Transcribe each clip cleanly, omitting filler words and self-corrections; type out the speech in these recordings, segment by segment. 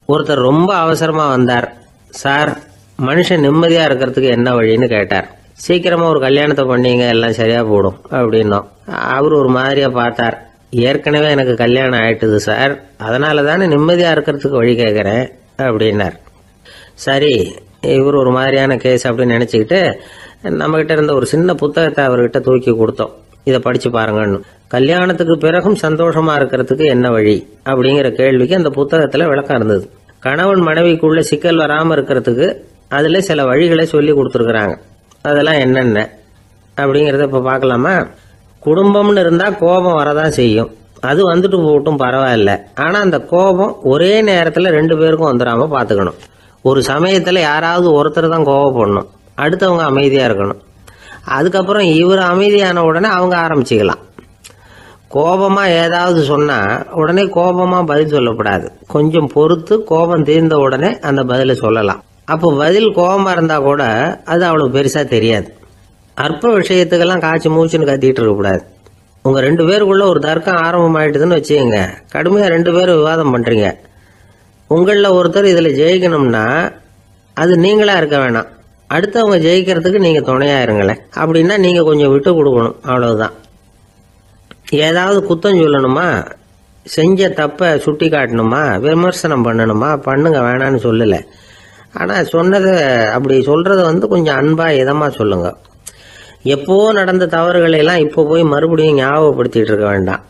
ஒருத்தர் ரொம்ப அவசரமா வந்தார். சார், மனுஷன் நிம்மதியா இருக்கிறதுக்கு என்ன வழின்னு கேட்டார். சீக்கிரமா ஒரு கல்யாணத்தை பண்ணீங்க, எல்லாம் சரியா போடும் அப்படின்னோம். அவர் ஒரு மாதிரியா பார்த்தார். ஏற்கனவே எனக்கு கல்யாணம் ஆயிட்டுது சார், அதனால தானே நிம்மதியா இருக்கிறதுக்கு வழி கேட்கறேன் அப்படின்னார். சரி, இவர் ஒரு மாதிரியான கேஸ் அப்படின்னு நினைச்சுக்கிட்டு நம்மகிட்ட இருந்த ஒரு சின்ன புத்தகத்தை அவர்கிட்ட தூக்கி கொடுத்தோம். இதை படிச்சு பாருங்கன்னு. கல்யாணத்துக்கு பிறகும் சந்தோஷமா இருக்கிறதுக்கு என்ன வழி அப்படிங்கிற கேள்விக்கு அந்த புத்தகத்துல விளக்கம் இருந்தது. கணவன் மனைவிக்குள்ள சிக்கல் வராம இருக்கிறதுக்கு அதுல சில வழிகளை சொல்லி கொடுத்துருக்குறாங்க. அதெல்லாம் என்னென்ன அப்படிங்கறத இப்ப பார்க்கலாமா? குடும்பம்னு இருந்தா கோபம் வரதான் செய்யும். அது வந்துட்டு போகட்டும், பரவாயில்ல. ஆனா அந்த கோபம் ஒரே நேரத்துல 2 பேருக்கும் வந்துடாம பாத்துக்கணும். ஒரு சமயத்துல யாராவது ஒருத்தர் தான் கோபப்படணும், அடுத்தவங்க அமைதியா இருக்கணும். அதுக்கப்புறம் இவர் அமைதியான உடனே அவங்க ஆரம்பிச்சுக்கலாம். கோபமா ஏதாவது சொன்னா உடனே கோபமா பதில் சொல்லக்கூடாது. கொஞ்சம் பொறுத்து கோபம் தீர்ந்த உடனே அந்த பதிலை சொல்லலாம். அப்போ பதில் கோபமா இருந்தா கூட அது அவ்வளவு பெருசா தெரியாது. அற்ப விஷயத்துக்கெல்லாம் காய்ச்சி மூச்சுன்னு கத்திட்டு இருக்கக்கூடாது. உங்க 2 பேருக்குள்ள ஒரு தர்க்கம் ஆரம்பமாயிட்டுதுன்னு வச்சுக்கோங்க. கடுமையா 2 பேரும் விவாதம் பண்றீங்க. உங்கள ஒருத்தர் இதுல ஜெயிக்கணும்னா அது நீங்களா இருக்க வேணாம், அடுத்தவங்க ஜெயிக்கிறதுக்கு நீங்க துணையா இருங்களேன். அப்படின்னா நீங்க கொஞ்சம் விட்டு கொடுக்கணும், அவ்வளவுதான். ஏதாவது குத்தம் சொல்லணுமா, செஞ்ச தப்ப சுட்டி காட்டணுமா, விமர்சனம் பண்ணணுமா, பண்ணுங்க, வேணான்னு சொல்லல. ஆனா சொன்னதை அப்படி சொல்றத கொஞ்சம் அன்பா இதமா சொல்லுங்க. எப்போ நடந்த தவறுகளை எல்லாம் இப்போ போய் மறுபடியும் ஞாபகப்படுத்திட்டு இருக்க வேண்டாம்.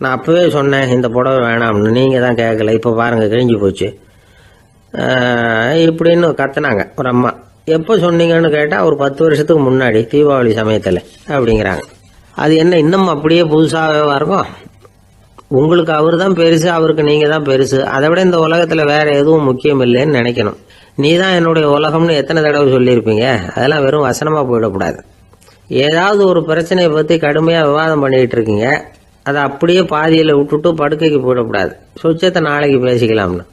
நான் அப்பவே சொன்னேன் இந்த புடவை வேணாம்னு, நீங்க தான் கேட்கல, இப்போ பாருங்க கிழிஞ்சு போச்சு இப்படின்னு கத்துனாங்க ஒரு அம்மா. எப்போ சொன்னீங்கன்னு கேட்டா ஒரு 10 வருஷத்துக்கு முன்னாடி தீபாவளி சமயத்துல அப்படிங்கிறாங்க. அது என்ன இன்னும் அப்படியே புதுசாகவே இருக்கும்? உங்களுக்கு அவர் தான் பெருசு, அவருக்கு நீங்க தான் பெருசு. அதை விட இந்த உலகத்துல வேற எதுவும் முக்கியம் இல்லைன்னு நினைக்கணும். நீ தான் என்னுடைய உலகம்னு எத்தனை தடவை சொல்லியிருப்பீங்க? அதெல்லாம் வெறும் வசனமா போயிடக்கூடாது. ஏதாவது ஒரு பிரச்சனையை பத்தி கடுமையா விவாதம் பண்ணிட்டு இருக்கீங்க, அதை அப்படியே பாதியில விட்டுட்டு படுக்கைக்கு போயிடக்கூடாது. சொச்சத்தை நாளைக்கு பேசிக்கலாம்னு.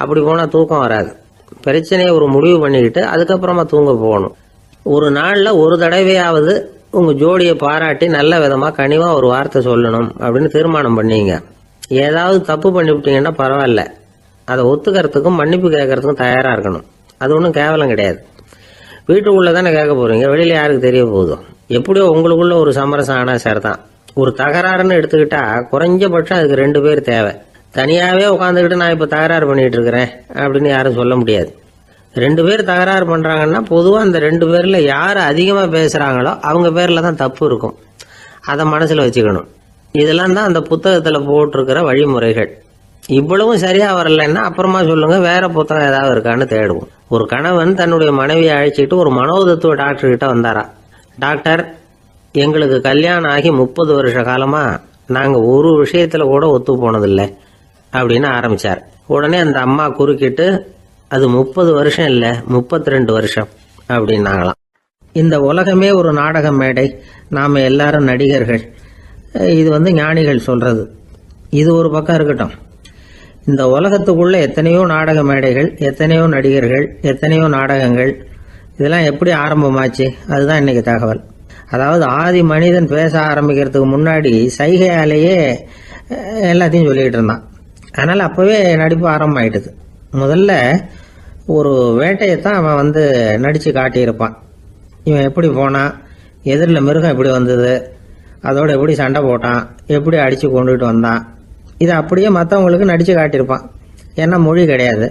அப்படி போனா தூக்கம் வராது. பிரச்சனையை ஒரு முடிவு பண்ணிக்கிட்டு அதுக்கப்புறமா தூங்க போகணும். ஒரு நாள்ல ஒரு தடவையாவது உங்க ஜோடியை பாராட்டி நல்ல விதமா கனிவா ஒரு வார்த்தை சொல்லணும் அப்படின்னு தீர்மானம் பண்ணீங்க. ஏதாவது தப்பு பண்ணிவிட்டீங்கன்னா பரவாயில்ல, அதை ஒத்துக்கிறதுக்கும் மன்னிப்பு கேட்கறதுக்கும் தயாரா இருக்கணும். அது ஒன்றும் கேவலம் கிடையாது. வீட்டுக்குள்ள தானே கேட்க போறீங்க, வெளியில யாருக்கு தெரிய போதும்? எப்படியோ உங்களுக்குள்ள ஒரு சமரசம் ஆனா சரிதான். ஒரு தகராறுன்னு எடுத்துக்கிட்டா குறைஞ்சபட்சம் அதுக்கு 2 பேர் தேவை. தனியாவே உட்காந்துக்கிட்டு நான் இப்ப தகராறு பண்ணிட்டு இருக்கிறேன் அப்படின்னு யாரும் சொல்ல முடியாது. 2 பேர் தகராறு பண்றாங்கன்னா பொதுவா அந்த 2 பேர்ல யாரு அதிகமா பேசுறாங்களோ அவங்க பேர்ல தான் தப்பு இருக்கும். அதை மனசுல வச்சுக்கணும். இதெல்லாம் தான் அந்த புத்தகத்துல போட்டிருக்கிற வழிமுறைகள். இவ்வளவும் சரியா வரலன்னா அப்புறமா சொல்லுங்க, வேற புத்தகம் ஏதாவது இருக்கான்னு தேடுவோம். ஒரு கணவன் தன்னுடைய மனைவியை அழைச்சிட்டு ஒரு மனோதத்துவ டாக்டர் கிட்ட வந்தாரா. டாக்டர், எங்களுக்கு கல்யாணம் ஆகி 30 வருஷ காலமா நாங்க ஒரு விஷயத்துல கூட ஒத்து போனதில்லை அப்படின்னு ஆரம்பிச்சார். உடனே அந்த அம்மா குறுக்கிட்டு, அது 30 வருஷம் இல்ல 32 வருஷம் அப்படின்னாங்களாம். இந்த உலகமே ஒரு நாடக மேடை, நாம எல்லாரும் நடிகர்கள். இது ஞானிகள் சொல்றது. இது ஒரு பக்கம் இருக்கட்டும். இந்த உலகத்துக்குள்ள எத்தனையோ நாடக மேடைகள், எத்தனையோ நடிகர்கள், எத்தனையோ நாடகங்கள். இதெல்லாம் எப்படி ஆரம்பமாச்சு? அதுதான் இன்னைக்கு தகவல். அதாவது ஆதி மனிதன் பேச ஆரம்பிக்கிறதுக்கு முன்னாடி சைகையாலேயே எல்லாத்தையும் சொல்லிட்டு இருந்தான். அதனால அப்பவே நடிப்பு ஆரம்பமாயிட்டுது. முதல்ல ஒரு வேட்டையத்தான் அவன் நடிச்சு காட்டியிருப்பான். இவன் எப்படி போனான், எதிரில் மிருகம் எப்படி வந்தது, அதோட எப்படி சண்டை போட்டான், எப்படி அடிச்சு கொண்டுட்டு வந்தான், இதை அப்படியே மற்றவங்களுக்கு நடிச்சு காட்டியிருப்பான். ஏன்னா மொழி கிடையாது.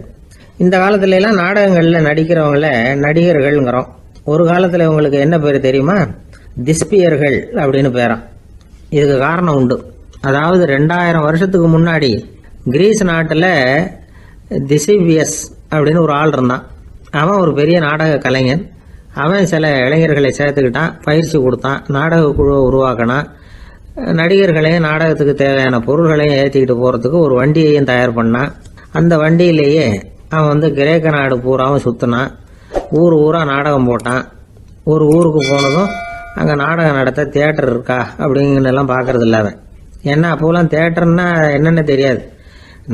இந்த காலத்துல எல்லாம் நாடகங்கள்ல நடிக்கிறவங்கள நடிகர்கள்ங்கிறோம். ஒரு காலத்துல இவங்களுக்கு என்ன பேரு தெரியுமா? திஸ்பியர்கள் அப்படின்னு பேராம். இதுக்கு காரணம் உண்டு. அதாவது 2000 வருஷத்துக்கு முன்னாடி கிரீஸ் நாட்டுல திசிவியஸ் அப்படின்னு ஒரு ஆள் இருந்தான். அவன் ஒரு பெரிய நாடக கலைஞன். அவன் சில இளைஞர்களை சேர்த்துக்கிட்டான், பயிற்சி கொடுத்தான், நாடக குழுவை உருவாக்கினான். நடிகர்களையும் நாடகத்துக்கு தேவையான பொருள்களையும் ஏற்றிக்கிட்டு போறதுக்கு ஒரு வண்டியையும் தயார் பண்ணான். அந்த வண்டியிலேயே அவன் கிரேக்க நாடு பூராவும் சுத்தினான். ஊர் ஊரா நாடகம் போட்டான். ஒரு ஊருக்கு போனதும் அங்க நாடகம் நடத்த தியேட்டர் இருக்கா அப்படிங்கலாம் பாக்குறது இல்ல அவன். ஏன்னா அப்போலாம் தியேட்டர்னா என்னன்னு தெரியாது.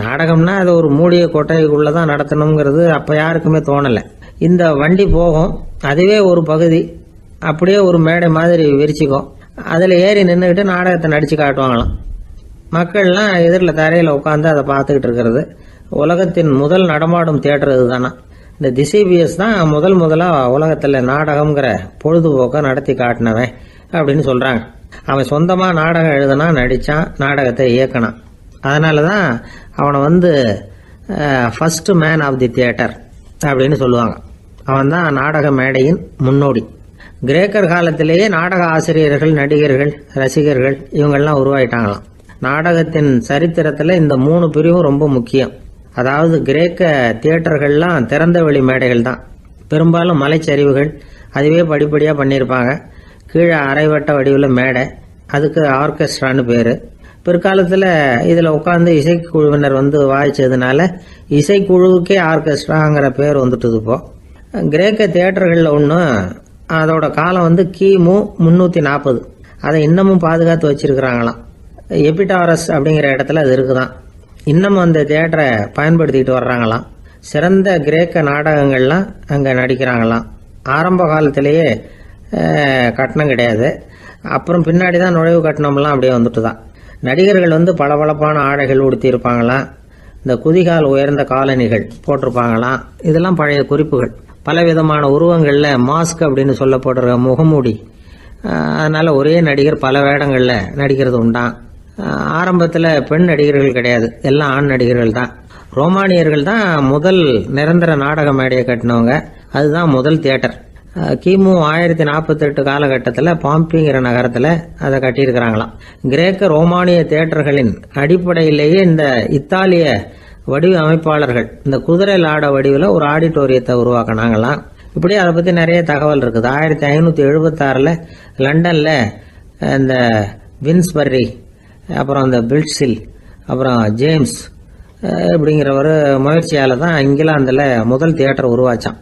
நாடகம்னா அது ஒரு மூடிய கொட்டைக்குள்ளதான் நடத்தணுங்கிறது அப்ப யாருக்குமே தோணல. இந்த வண்டி போகும், அதுவே ஒரு பகுதி அப்படியே ஒரு மேடை மாதிரி விரிச்சிக்கும். அதுல ஏறி நின்றுகிட்டு நாடகத்தை நடிச்சு காட்டுவாங்களாம். மக்கள்லாம் எதிரில் தரையில உட்காந்து அதை பார்த்துக்கிட்டு இருக்கிறது. உலகத்தின் முதல் நடமாடும் தியேட்டர் இதுதானா. இந்த திசைபிஎஸ் தான் முதலாக உலகத்தில் நாடகம்ங்கிற பொழுதுபோக்கை நடத்தி காட்டினவன் அப்படின்னு சொல்கிறாங்க. அவன் சொந்தமாக நாடகம் எழுதுனா, நடித்தான், நாடகத்தை இயக்கினான். அதனால தான் அவனை first man of the theatre அப்படின்னு சொல்லுவாங்க. அவன் தான் நாடக மேடையின் முன்னோடி. கிரேக்கர் காலத்திலேயே நாடக ஆசிரியர்கள், நடிகர்கள், ரசிகர்கள் இவங்கெல்லாம் உருவாயிட்டாங்களாம். நாடகத்தின் சரித்திரத்தில் இந்த 3 பிரிவும் ரொம்ப முக்கியம். அதாவது கிரேக்க தியேட்டர்கள்லாம் திறந்த வெளி மேடைகள் தான். பெரும்பாலும் மலைச்சரிவுகள், அதுவே படிப்படியாக பண்ணியிருப்பாங்க. கீழே அரைவட்ட வடிவில் மேடை, அதுக்கு ஆர்கெஸ்ட்ரான்னு பேர். பிற்காலத்தில் இதில் உட்காந்து இசைக்குழுவினர் வாய்ச்சதுனால இசைக்குழுவுக்கே ஆர்கெஸ்ட்ராங்கிற பேர் வந்துட்டுது. இப்போ கிரேக்க தியேட்டர்களில் ஒன்று, அதோட காலம் கிமு 340. அதை இன்னமும் பாதுகாத்து வச்சிருக்கிறாங்களாம். எபிடாரஸ் அப்படிங்கிற இடத்துல அது இருக்குதான். இன்னமும் அந்த தியேட்டரை பயன்படுத்திக்கிட்டு வர்றாங்களாம். சிறந்த கிரேக்க நாடகங்கள்லாம் அங்கே நடிக்கிறாங்களாம். ஆரம்ப காலத்திலேயே கட்டணம் கிடையாது. அப்புறம் பின்னாடி தான் நுழைவு கட்டணம்லாம் அப்படியே வந்துட்டு தான். நடிகர்கள் பளபளப்பான ஆடைகள் உடுத்தியிருப்பாங்களாம். இந்த குதிகால் உயர்ந்த காலணிகள் போட்டிருப்பாங்களாம். இதெல்லாம் பழைய குறிப்புகள். பலவிதமான உருவங்களில் மாஸ்க் அப்படின்னு சொல்லப்படுற முகமூடி. அதனால் ஒரே நடிகர் பல வேடங்களில் நடிக்கிறது உண்டான். ஆரம்பத்தில் பெண் நடிகர்கள் கிடையாது, எல்லாம் ஆண் நடிகர்கள் தான். ரோமானியர்கள் தான் முதல் நிரந்தர நாடக மேடையை கட்டினவங்க. அதுதான் முதல் தியேட்டர். கிமு 1048 காலகட்டத்தில் பாம்பிங்கிற நகரத்தில் அதை கட்டியிருக்கிறாங்களாம். கிரேக்க ரோமானிய தியேட்டர்களின் அடிப்படையிலேயே இந்த இத்தாலிய வடிவ அமைப்பாளர்கள் இந்த குதிரை லாட வடிவில் ஒரு ஆடிட்டோரியத்தை உருவாக்கினாங்களாம். இப்படி அதை பற்றி நிறைய தகவல் இருக்குது. 1576 லண்டனில் இந்த வின்ஸ்பர்ரி, அப்புறம் இந்த பில்ட்ஸில், அப்புறம் ஜேம்ஸ் இப்படிங்கிற ஒரு முயற்சியால் தான் இங்கிலாந்தில் முதல் தியேட்டர் உருவாச்சான்.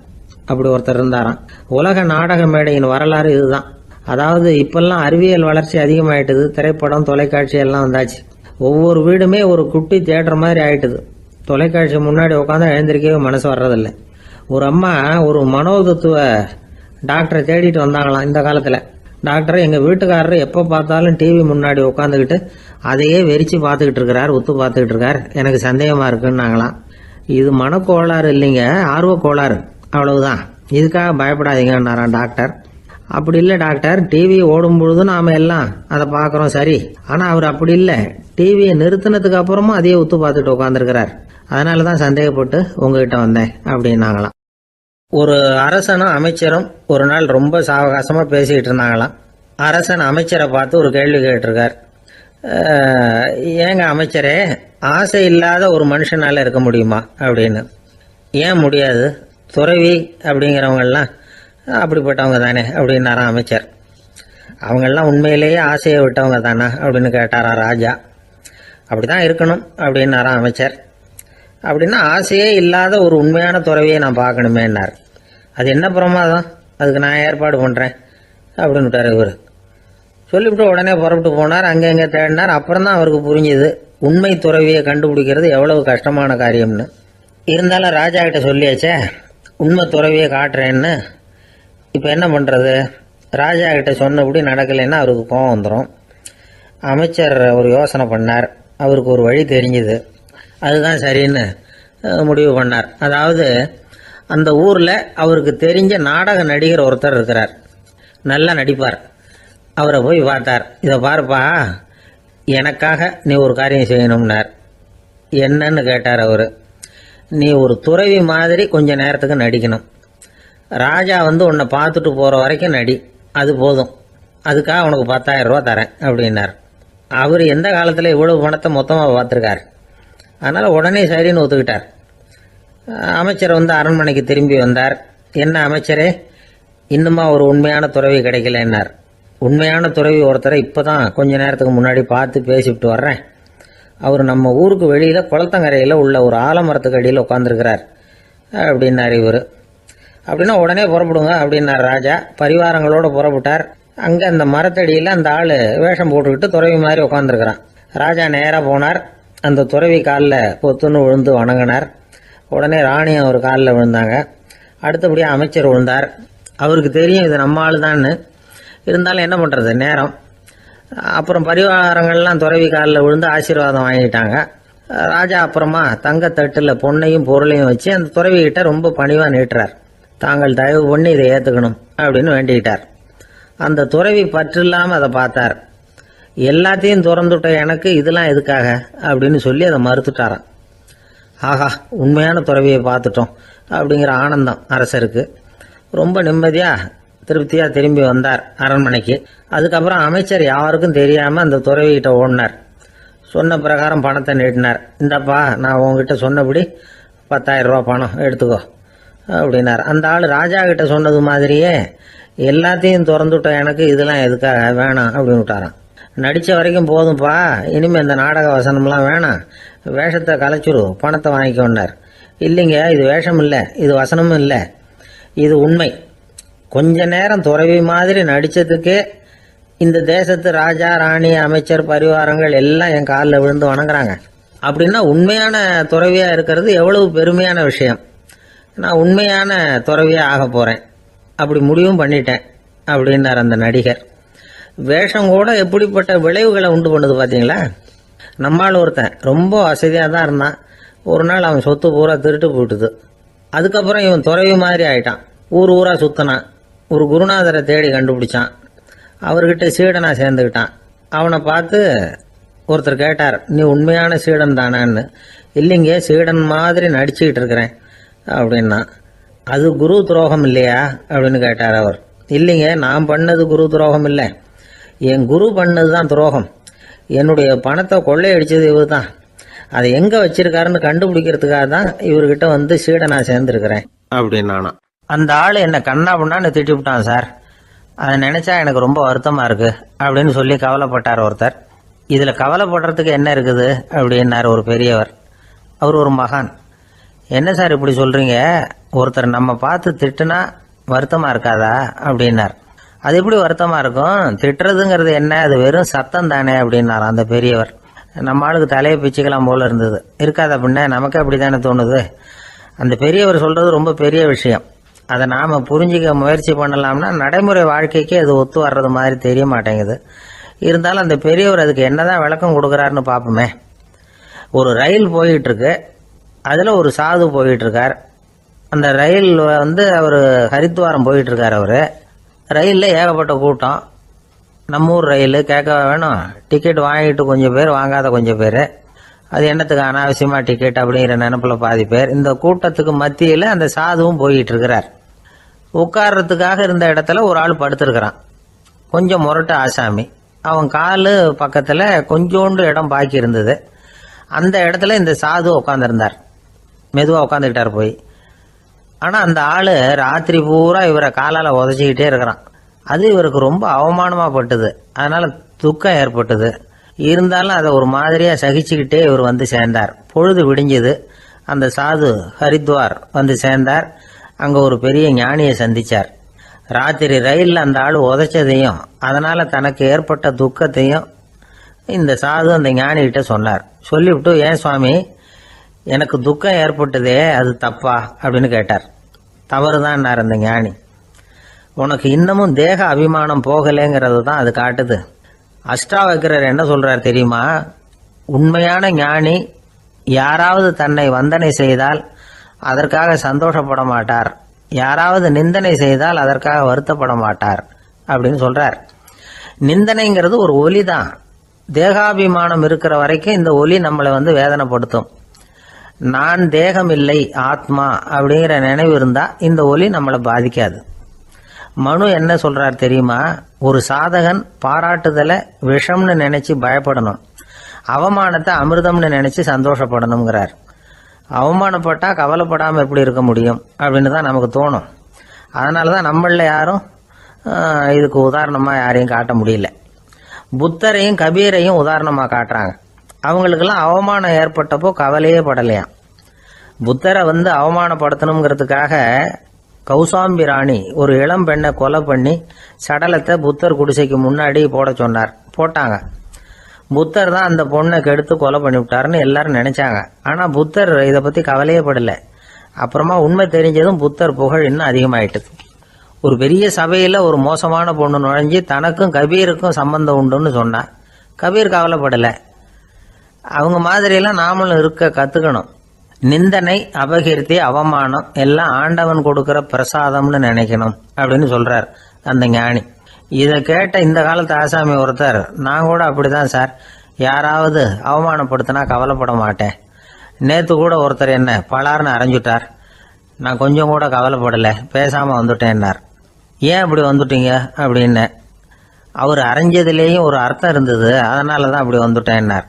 அப்படி ஒருத்தர் இருந்தாராம். உலக நாடக மேடையின் வரலாறு இதுதான். அதாவது இப்பெல்லாம் அறிவியல் வளர்ச்சி அதிகமாயிட்டுது. திரைப்படம், தொலைக்காட்சி எல்லாம் வந்தாச்சு. ஒவ்வொரு வீடுமே ஒரு குட்டி தியேட்டர் மாதிரி ஆயிட்டுது. தொலைக்காட்சி முன்னாடி உட்காந்து எழுந்திருக்கவே மனசு வர்றதில்லை. ஒரு அம்மா ஒரு மனோதத்துவ டாக்டரை தேடிட்டு வந்தாங்களாம் இந்த காலத்தில். டாக்டர், எங்கள் வீட்டுக்காரர் எப்போ பார்த்தாலும் டிவி முன்னாடி உட்காந்துக்கிட்டு அதையே வெறிச்சு பார்த்துக்கிட்டு இருக்கிறார், உத்து பார்த்துக்கிட்டு இருக்கார், எனக்கு சந்தேகமாக இருக்குன்னாங்களாம். இது மனக்கோளாறு இல்லைங்க, ஆர்வ கோளாறு, அவ்வளவுதான், இதுக்காக பயப்படாதீங்கன்னாராம் டாக்டர். அப்படி இல்லை டாக்டர், டிவி ஓடும் பொழுது நாம் எல்லாம் அதை பார்க்குறோம் சரி, ஆனால் அவர் அப்படி இல்லை, டிவியை நிறுத்தினதுக்கு அப்புறமும் அதையே உத்து பார்த்துட்டு உட்காந்துருக்கிறார், அதனால தான் சந்தேகப்பட்டு உங்ககிட்ட வந்தேன் அப்படின்னாங்களாம். ஒரு அரசனும் அமைச்சரும் ஒரு நாள் ரொம்ப சாவகாசமாக பேசிக்கிட்டு இருந்தாங்களாம். அரசன் அமைச்சரை பார்த்து ஒரு கேள்வி கேட்டிருக்கார். ஏங்க அமைச்சரே, ஆசை இல்லாத ஒரு மனுஷனால இருக்க முடியுமா அப்படின்னு. ஏன் முடியாது, துறவி அப்படிங்கிறவங்கெல்லாம் அப்படிப்பட்டவங்க தானே அப்படின்னாராம் அமைச்சர். அவங்கெல்லாம் உண்மையிலேயே ஆசையை விட்டவங்க தானா அப்படின்னு கேட்டாராம் ராஜா. அப்படிதான் இருக்கணும் அப்படின்னாராம் அமைச்சர். அப்படின்னா ஆசையே இல்லாத ஒரு உண்மையான துறவியை நான் பார்க்கணுமேன்னார். அது என்ன பிரமாதம், அதுக்கு நான் ஏற்பாடு பண்ணுறேன் அப்படின்னு விட்டார் இவர். சொல்லிவிட்டு உடனே புறப்பட்டு போனார். அங்கே எங்கே தேடினார். அப்புறம் தான் அவருக்கு புரிஞ்சுது உண்மை துறவியை கண்டுபிடிக்கிறது எவ்வளவு கஷ்டமான காரியம்னு. இருந்தாலும் ராஜா கிட்ட சொல்லியாச்சே உண்மை துறவியை காட்டுறேன்னு. இப்போ என்ன பண்ணுறது, ராஜா கிட்ட சொன்னபடி நடக்கலைன்னா அவருக்கு கோபம் வந்துடும். அமைச்சர் ஒரு யோசனை பண்ணார். அவருக்கு ஒரு வழி தெரிஞ்சுது. அதுதான் சரின்னு முடிவு பண்ணார். அதாவது அந்த ஊரில் அவருக்கு தெரிஞ்ச நாடக நடிகர் ஒருத்தர் இருக்கிறார், நல்லா நடிப்பார். அவரை போய் பார்த்தார். இதை பாருப்பா, எனக்காக நீ ஒரு காரியம் செய்யணும்னார். என்னன்னு கேட்டார் அவர். நீ ஒரு துறவி மாதிரி கொஞ்ச நேரத்துக்கு நடிக்கணும். ராஜா உன்னை பார்த்துட்டு போகிற வரைக்கும் நடி, அது போதும், அதுக்காக உனக்கு 10,000 ரூபா தரேன் அப்படின்னார். அவர் எந்த காலத்தில் இவ்வளவு பணத்தை மொத்தமாக பார்த்துருக்கார். அதனால் உடனே சரின்னு ஒத்துக்கிட்டார். அமைச்சர் அரண்மனைக்கு திரும்பி வந்தார். என்ன அமைச்சரே, இன்னுமா ஒரு உண்மையான துறவி கிடைக்கலன்னார். உண்மையான துறவி ஒருத்தரை இப்போ தான் கொஞ்ச நேரத்துக்கு முன்னாடி பார்த்து பேசிவிட்டு வர்றேன். அவர் நம்ம ஊருக்கு வெளியில் குளத்தங்கரையில் உள்ள ஒரு ஆலமரத்துக்கு அடியில் உட்காந்துருக்கிறார் அப்படின்னார் இவர். அப்படின்னா உடனே புறப்படுங்க அப்படின்னார் ராஜா. பரிவாரங்களோடு புறப்பட்டார். அங்கே அந்த மரத்தடியில் அந்த ஆள் வேஷம் போட்டுக்கிட்டு துறவி மாதிரி உட்காந்துருக்கிறான். ராஜா நேராக போனார். அந்த துறவி காலில் பொத்துன்னு விழுந்து வணங்கினார். உடனே ராணியும் அவர் காலில் விழுந்தாங்க. அடுத்தபடியாக அமைச்சர் விழுந்தார். அவருக்கு தெரியும் இது நம்ம ஆள் தான்னு. இருந்தாலும் என்ன பண்ணுறது, நேரம். அப்புறம் பரிவாரங்கள்லாம் துறவி காலில் விழுந்து ஆசீர்வாதம் வாங்கிட்டாங்க. ராஜா அப்புறமா தங்கத்தட்டில் பொன்னையும் பொருளையும் வச்சு அந்த துறவிகிட்ட ரொம்ப பணிவாக நீட்டுறார். தாங்கள் தயவு பண்ணி இதை ஏற்றுக்கணும் அப்படின்னு வேண்டிக்கிட்டார். அந்த துறவி பற்று இல்லாமல் அதை பார்த்தார். எல்லாத்தையும் திறந்துட்ட எனக்கு இதெல்லாம் எதுக்காக அப்படின்னு சொல்லி அதை மறுத்துட்டாராம். ஆஹா, உண்மையான துறவியை பார்த்துட்டோம் அப்படிங்கிற ஆனந்தம் அரசருக்கு. ரொம்ப நிம்மதியாக திருப்தியாக திரும்பி வந்தார் அரண்மனைக்கு. அதுக்கப்புறம் அமைச்சர் யாருக்கும் தெரியாமல் அந்த துறவிகிட்ட ஓடினார். சொன்ன பிரகாரம் பணத்தை நீட்டினார். இந்தப்பா, நான் உங்ககிட்ட சொன்னபடி 10,000 ரூபா பணம் எடுத்துக்கோ அப்படின்னார். அந்த ஆள் ராஜா கிட்ட சொன்னது மாதிரியே எல்லாத்தையும் திறந்துட்ட எனக்கு இதெல்லாம் எதுக்காக வேணாம் அப்படின்னு விட்டாராம். நடித்த வரைக்கும் போதும்ப்பா, இனிமேல் இந்த நாடக வசனம்லாம் வேணாம், வேஷத்தை கலைச்சிரு, பணத்தை வாங்கிக்கோன்னார். இல்லைங்க, இது வேஷம் இல்லை, இது வசனமும் இல்லை, இது உண்மை. கொஞ்ச நேரம் துறவி மாதிரி நடித்ததுக்கே இந்த தேசத்து ராஜா, ராணி, அமைச்சர், பரிவாரங்கள் எல்லாம் என் காலில் விழுந்து வணங்குறாங்க. அப்படின்னா உண்மையான துறவியாக இருக்கிறது எவ்வளவு பெருமையான விஷயம். நான் உண்மையான துறவியாக ஆக போகிறேன், அப்படி முடிவும் பண்ணிட்டேன் அப்படின்னார் அந்த நடிகர். வேஷம் கூட எப்படிப்பட்ட விளைவுகளை உண்டு பண்ணுது பார்த்தீங்களா. நம்மால் ஒருத்தன் ரொம்ப வசதியாக தான் இருந்தான். ஒரு நாள் அவன் சொத்து பூரா திருட்டு போயிட்டுது. அதுக்கப்புறம் இவன் துறவி மாதிரி ஆயிட்டான். ஊர் ஊராக சுற்றினான். ஒரு குருநாதரை தேடி கண்டுபிடிச்சான். அவர்கிட்ட சீடனாக சேர்ந்துக்கிட்டான். அவனை பார்த்து ஒருத்தர் கேட்டார், நீ உண்மையான சீடன் தானான்னு. இல்லைங்க, சீடன் மாதிரி நடிச்சுக்கிட்டு இருக்கிறேன் அப்படின்னா. அது குரு துரோகம் இல்லையா அப்படின்னு கேட்டார் அவர். இல்லைங்க, நான் பண்ணது குரு துரோகம் இல்லை, என் குரு பண்ணது தான் துரோகம். என்னுடைய பணத்தை கொள்ளையடிச்சது இவர் தான். அதை எங்கே வச்சிருக்காருன்னு கண்டுபிடிக்கிறதுக்காக தான் இவர்கிட்ட வந்து சீடனா சேர்ந்துருக்கிறேன் அப்படின்னானா. அந்த ஆள் என்னை கண்ணா பண்ணான்னு திட்டிவிட்டான் சார். அதை நினைச்சா எனக்கு ரொம்ப வருத்தமா இருக்கு அப்படின்னு சொல்லி கவலைப்பட்டார் ஒருத்தர். இதுல கவலைப்படுறதுக்கு என்ன இருக்குது அப்படின்னார் ஒரு பெரியவர். அவர் ஒரு மகான். என்ன சார் இப்படி சொல்றீங்க, ஒருத்தர் நம்ம பார்த்து திட்டுனா வருத்தமா இருக்காதா அப்படின்னார். அது எப்படி வருத்தமா இருக்கும், திட்டுறதுங்கிறது என்ன, அது வெறும் சத்தம் தானே அப்படின்னார் அந்த பெரியவர். நம்ம ஆளுக்கு தலையை பிச்சுக்கலாம் போல இருந்தது. இருக்காத அப்படின்னா நமக்கு அப்படி தானே தோணுது. அந்த பெரியவர் சொல்றது ரொம்ப பெரிய விஷயம். அதை நாம புரிஞ்சிக்க முயற்சி பண்ணலாம்னா நடைமுறை வாழ்க்கைக்கு அது ஒத்து வர்றது மாதிரி தெரிய மாட்டேங்குது. இருந்தாலும் அந்த பெரியவர் அதுக்கு என்னதான் விளக்கம் கொடுக்குறாருன்னு பார்ப்போமே. ஒரு ரயில் போயிட்டு இருக்கு, அதுல ஒரு சாது போயிட்டு இருக்கார். அந்த ரயில் வந்து அவர் ஹரித்வாரம் போயிட்டு இருக்கார். அவரு ரயிலில் ஏகப்பட்ட கூட்டம். நம்ம ஊர் ரயில் கேட்க வேணும், டிக்கெட் வாங்கிட்டு கொஞ்சம் பேர், வாங்காத கொஞ்சம் பேர். அது என்னத்துக்கு அனாவசியமா டிக்கெட் அப்படிங்கிற நினைப்புல பாதி பேர். இந்த கூட்டத்துக்கு மத்தியில் அந்த சாதுவும் போயிட்டு இருக்கிறார். உட்கார்றதுக்காக இருந்த இடத்துல ஒரு ஆள் படுத்திருக்கிறான். கொஞ்சம் முரட்டு ஆசாமி. அவன் காலு பக்கத்தில் கொஞ்சோண்டு இடம் பாக்கி இருந்தது. அந்த இடத்துல இந்த சாது உட்காந்துருந்தார். மெதுவாக உட்காந்துக்கிட்டார் போய். ஆனால் அந்த ஆள் ராத்திரி பூரா இவரை காலால் உதச்சிக்கிட்டே இருக்கிறான். அது இவருக்கு ரொம்ப அவமானமாக பட்டுது. அதனால துக்கம் ஏற்பட்டது. இருந்தாலும் அதை ஒரு மாதிரியாக சகிச்சுக்கிட்டே இவர் வந்து சேர்ந்தார். பொழுது விடிஞ்சது. அந்த சாது ஹரித்வார் வந்து சேர்ந்தார். அங்கே ஒரு பெரிய ஞானியை சந்திச்சார். ராத்திரி ரயிலில் அந்த ஆள் உதைச்சதையும் அதனால தனக்கு ஏற்பட்ட துக்கத்தையும் இந்த சாது அந்த ஞானிகிட்ட சொன்னார். சொல்லிவிட்டு, ஏன் சுவாமி, எனக்கு துக்கம் ஏற்பட்டதே அது தப்பா அப்படின்னு கேட்டார். தவறுதான்னார் அந்த ஞானி. உனக்கு இன்னமும் தேக அபிமானம் போகலைங்கிறது தான் அது காட்டுது. அஷ்டாவக்கிரர் என்ன சொல்றார் தெரியுமா? உண்மையான ஞானி யாராவது தன்னை வந்தனை செய்தால் அதற்காக சந்தோஷப்பட மாட்டார், யாராவது நிந்தனை செய்தால் அதற்காக வருத்தப்பட மாட்டார் அப்படின்னு சொல்றார். நிந்தனைங்கிறது ஒரு ஒலி தான். தேகாபிமானம் இருக்கிற வரைக்கும் இந்த ஒலி நம்மளை வந்து வேதனைப்படுத்தும். நான் தேகம் இல்லை, ஆத்மா அப்படிங்கிற நினைவு இருந்தா இந்த ஒலி நம்மளை பாதிக்காது. மனு என்ன சொல்றார் தெரியுமா? ஒரு சாதகன் பாராட்டுதலை விஷம்னு நினைச்சு பயப்படணும், அவமானத்தை அமிர்தம்னு நினைச்சு சந்தோஷப்படணுங்கிறார். அவமானப்பட்டா கவலைப்படாம எப்படி இருக்க முடியும் அப்படின்னு தான் நமக்கு தோணும். அதனாலதான் நம்மள யாரும் இதுக்கு உதாரணமா யாரையும் காட்ட முடியல. புத்தரையும் கபீரையும் உதாரணமா காட்டுறாங்க. அவங்களுக்கெல்லாம் அவமானம் ஏற்பட்டப்போ கவலையே படலையாம். புத்தரை வந்து அவமானப்படுத்தணுங்கிறதுக்காக கௌசாம்பி ராணி ஒரு இளம் பெண்ணை கொலை பண்ணி சடலத்தை புத்தர் குடிசைக்கு முன்னாடி போட சொன்னார். போட்டாங்க. புத்தர் தான் அந்த பொண்ணை கெடுத்து கொலை பண்ணி விட்டாருன்னு எல்லாரும் நினைச்சாங்க. ஆனா புத்தர் இதை பத்தி கவலையே படல. அப்புறமா உண்மை தெரிஞ்சதும் புத்தர் புகழ் இன்னும் அதிகமாயிட்டது. ஒரு பெரிய சபையில ஒரு மோசமான பொண்ணு நுழைஞ்சு தனக்கும் கபீருக்கும் சம்பந்தம் உண்டுன்னு சொன்னா. கபீர் கவலைப்படல. அவங்க மாதிரியெல்லாம் நாமளும் இருக்க கற்றுக்கணும். நிந்தனை, அபகீர்த்தி, அவமானம் எல்லாம் ஆண்டவன் கொடுக்கிற பிரசாதம்னு நினைக்கணும் அப்படின்னு சொல்றார் அந்த ஞானி. இதை கேட்ட இந்த காலத்து ஆசாமி ஒருத்தர், நான் கூட அப்படிதான் சார், யாராவது அவமானப்படுத்தினா கவலைப்பட மாட்டேன். நேற்று கூட ஒருத்தர் என்ன பலார்னு அரைஞ்சுட்டார், நான் கொஞ்சம் கூட கவலைப்படலை, பேசாமல் வந்துட்டேன்னார். ஏன் அப்படி வந்துட்டீங்க அப்படின்னு. அவர் அரைஞ்சதுலேயும் ஒரு அர்த்தம் இருந்தது, அதனால தான் அப்படி வந்துட்டேன்னார்.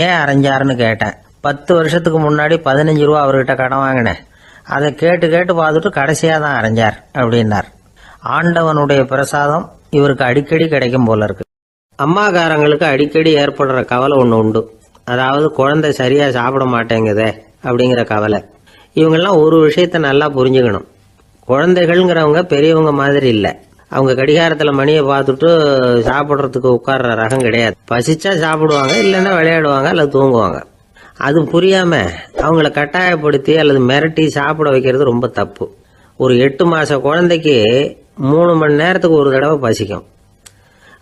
ஏன் அரைஞ்சாருன்னு கேட்டேன். 10 வருஷத்துக்கு முன்னாடி 15 ரூபா அவர்கிட்ட கடன் வாங்கினேன், அதை கேட்டு கேட்டு பார்த்துட்டு கடைசியாக தான் அரைஞ்சார் அப்படின்னார். ஆண்டவனுடைய பிரசாதம் இவருக்கு அடிக்கடி கிடைக்கும் போல இருக்கு. அம்மாக்காரங்களுக்கு அடிக்கடி ஏற்படுற கவலை ஒன்று உண்டு. அதாவது குழந்தை சரியா சாப்பிட மாட்டேங்குதே அப்படிங்கிற கவலை. இவங்கெல்லாம் ஒரு விஷயத்த நல்லா புரிஞ்சுக்கணும். குழந்தைகள்ங்கிறவங்க பெரியவங்க மாதிரி இல்லை. அவங்க கடிகாரத்தில் மணியை பார்த்துட்டு சாப்பிட்றதுக்கு உட்கார்ற ரகம் கிடையாது. பசிச்சா சாப்பிடுவாங்க, இல்லைன்னா விளையாடுவாங்க அல்லது தூங்குவாங்க. அது புரியாம அவங்கள கட்டாயப்படுத்தி அல்லது மிரட்டி சாப்பிட வைக்கிறது ரொம்ப தப்பு. ஒரு 8 மாச குழந்தைக்கு 3 மணி நேரத்துக்கு ஒரு தடவை பசிக்கும்.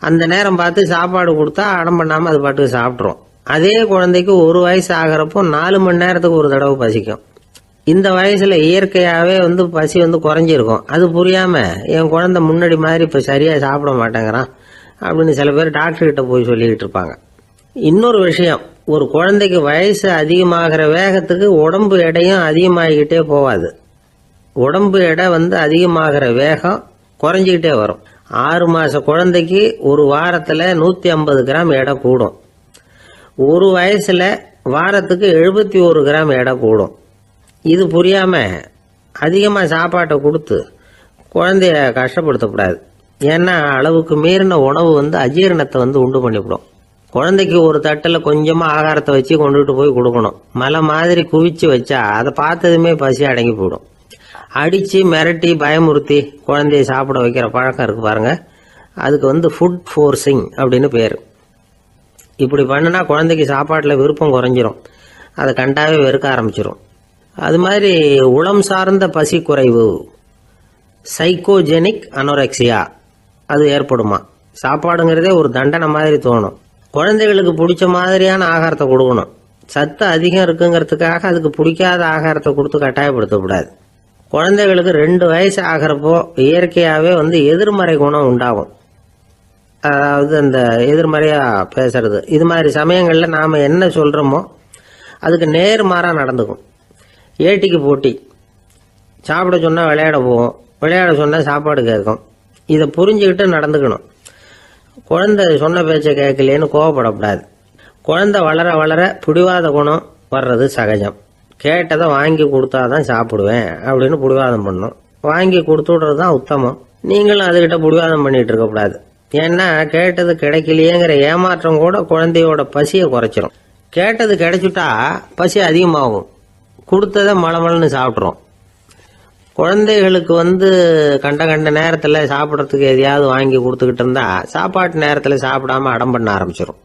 அந்த நேரம் பார்த்து சாப்பாடு கொடுத்தா அடம் பண்ணாம அது பாட்டுக்கு சாப்பிட்றோம். அதே குழந்தைக்கு 1 வயசு ஆகிறப்போ 4 மணி நேரத்துக்கு ஒரு தடவை பசிக்கும். இந்த வயசுல இயற்கையாவே பசி குறைஞ்சிருக்கும். அது புரியாம என் குழந்தை முன்னாடி மாதிரி இப்ப சரியா சாப்பிட மாட்டேங்கிறான் அப்படின்னு சில பேர் டாக்டர் கிட்ட போய் சொல்லிக்கிட்டு இருப்பாங்க. இன்னொரு விஷயம், ஒரு குழந்தைக்கு வயசு அதிகமாகிற வேகத்துக்கு உடம்பு எடையும் அதிகமாகிக்கிட்டே போகாது. உடம்பு எடை அதிகமாகிற வேகம் குறைஞ்சிக்கிட்டே வரும். 6 மாச குழந்தைக்கு ஒரு வாரத்துல 150 கிராம் எடை கூடும். ஒரு வயசுல வாரத்துக்கு 71 கிராம் எடை கூடும். இது புரியாம அதிகமா சாப்பாட்டை கொடுத்து குழந்தைய கஷ்டப்படுத்தக்கூடாது. ஏன்னா அளவுக்கு மீறின உணவு அஜீரணத்தை உண்டு பண்ணிவிடும். குழந்தைக்கு ஒரு தட்டில் கொஞ்சமா ஆகாரத்தை வச்சு கொண்டுட்டு போய் கொடுக்கணும். மலை மாதிரி குவிச்சு வச்சா அதை பார்த்ததுமே பசி அடங்கி போயிடும். அடிச்சு மிரட்டி பயமுறுத்தி குழந்தைய சாப்பிட வைக்கிற பழக்கம் இருக்கு பாருங்க, அதுக்கு ஃபுட் ஃபோர்ஸிங் அப்படின்னு பேரு. இப்படி பண்ணுனா குழந்தைக்கு சாப்பாட்டில் விருப்பம் குறைஞ்சிரும், அதை கண்டாவே வெறுக்க ஆரம்பிச்சிடும். அது மாதிரி உளம் சார்ந்த பசி குறைவு, சைக்கோஜெனிக் அனோரெக்சியா, அது ஏற்படுமா. சாப்பாடுங்கிறதே ஒரு தண்டனை மாதிரி தோணும். குழந்தைகளுக்கு பிடிச்ச மாதிரியான ஆகாரத்தை கொடுக்கணும். சத்து அதிகம் இருக்குங்கிறதுக்காக அதுக்கு பிடிக்காத ஆகாரத்தை கொடுத்து கட்டாயப்படுத்தக்கூடாது. குழந்தைகளுக்கு 2 வயசு ஆகிறப்போ இயற்கையாகவே எதிர்மறை குணம் உண்டாகும். அதாவது அந்த எதிர்மறையா பேசுறது. இது மாதிரி சமயங்களில் நாம் என்ன சொல்கிறோமோ அதுக்கு நேர்மாறாக நடந்துக்கும். ஏட்டிக்கு போட்டி. சாப்பிட சொன்னால் விளையாட போவோம், விளையாட சொன்னால் சாப்பாடு கேட்கும். இதை புரிஞ்சுக்கிட்டு நடந்துக்கணும். குழந்தை சொன்ன பேச்சை கேட்கலேன்னு கோவப்படக்கூடாது. குழந்தை வளர வளர பிடிவாத குணம் வர்றது சகஜம். கேட்டதை வாங்கி கொடுத்தாதான் சாப்பிடுவேன் அப்படின்னு பிடிவாதம் பண்ணும். வாங்கி கொடுத்து விடுறது தான் உத்தமம். நீங்களும் அதுகிட்ட பிடிவாதம் பண்ணிட்டு இருக்கக்கூடாது. ஏன்னா கேட்டது கிடைக்கலையேங்கிற ஏமாற்றம் கூட குழந்தையோட பசியை குறைச்சிரும். கேட்டது கிடைச்சிட்டா பசி அதிகமாகும், கொடுத்ததை மளமளன்னு சாப்பிட்றோம். குழந்தைகளுக்கு கண்ட கண்ட நேரத்தில் சாப்பிட்றதுக்கு எதையாவது வாங்கி கொடுத்துக்கிட்டு இருந்தா சாப்பாட்டு நேரத்தில் சாப்பிடாம அடம் பண்ண ஆரம்பிச்சிடும்.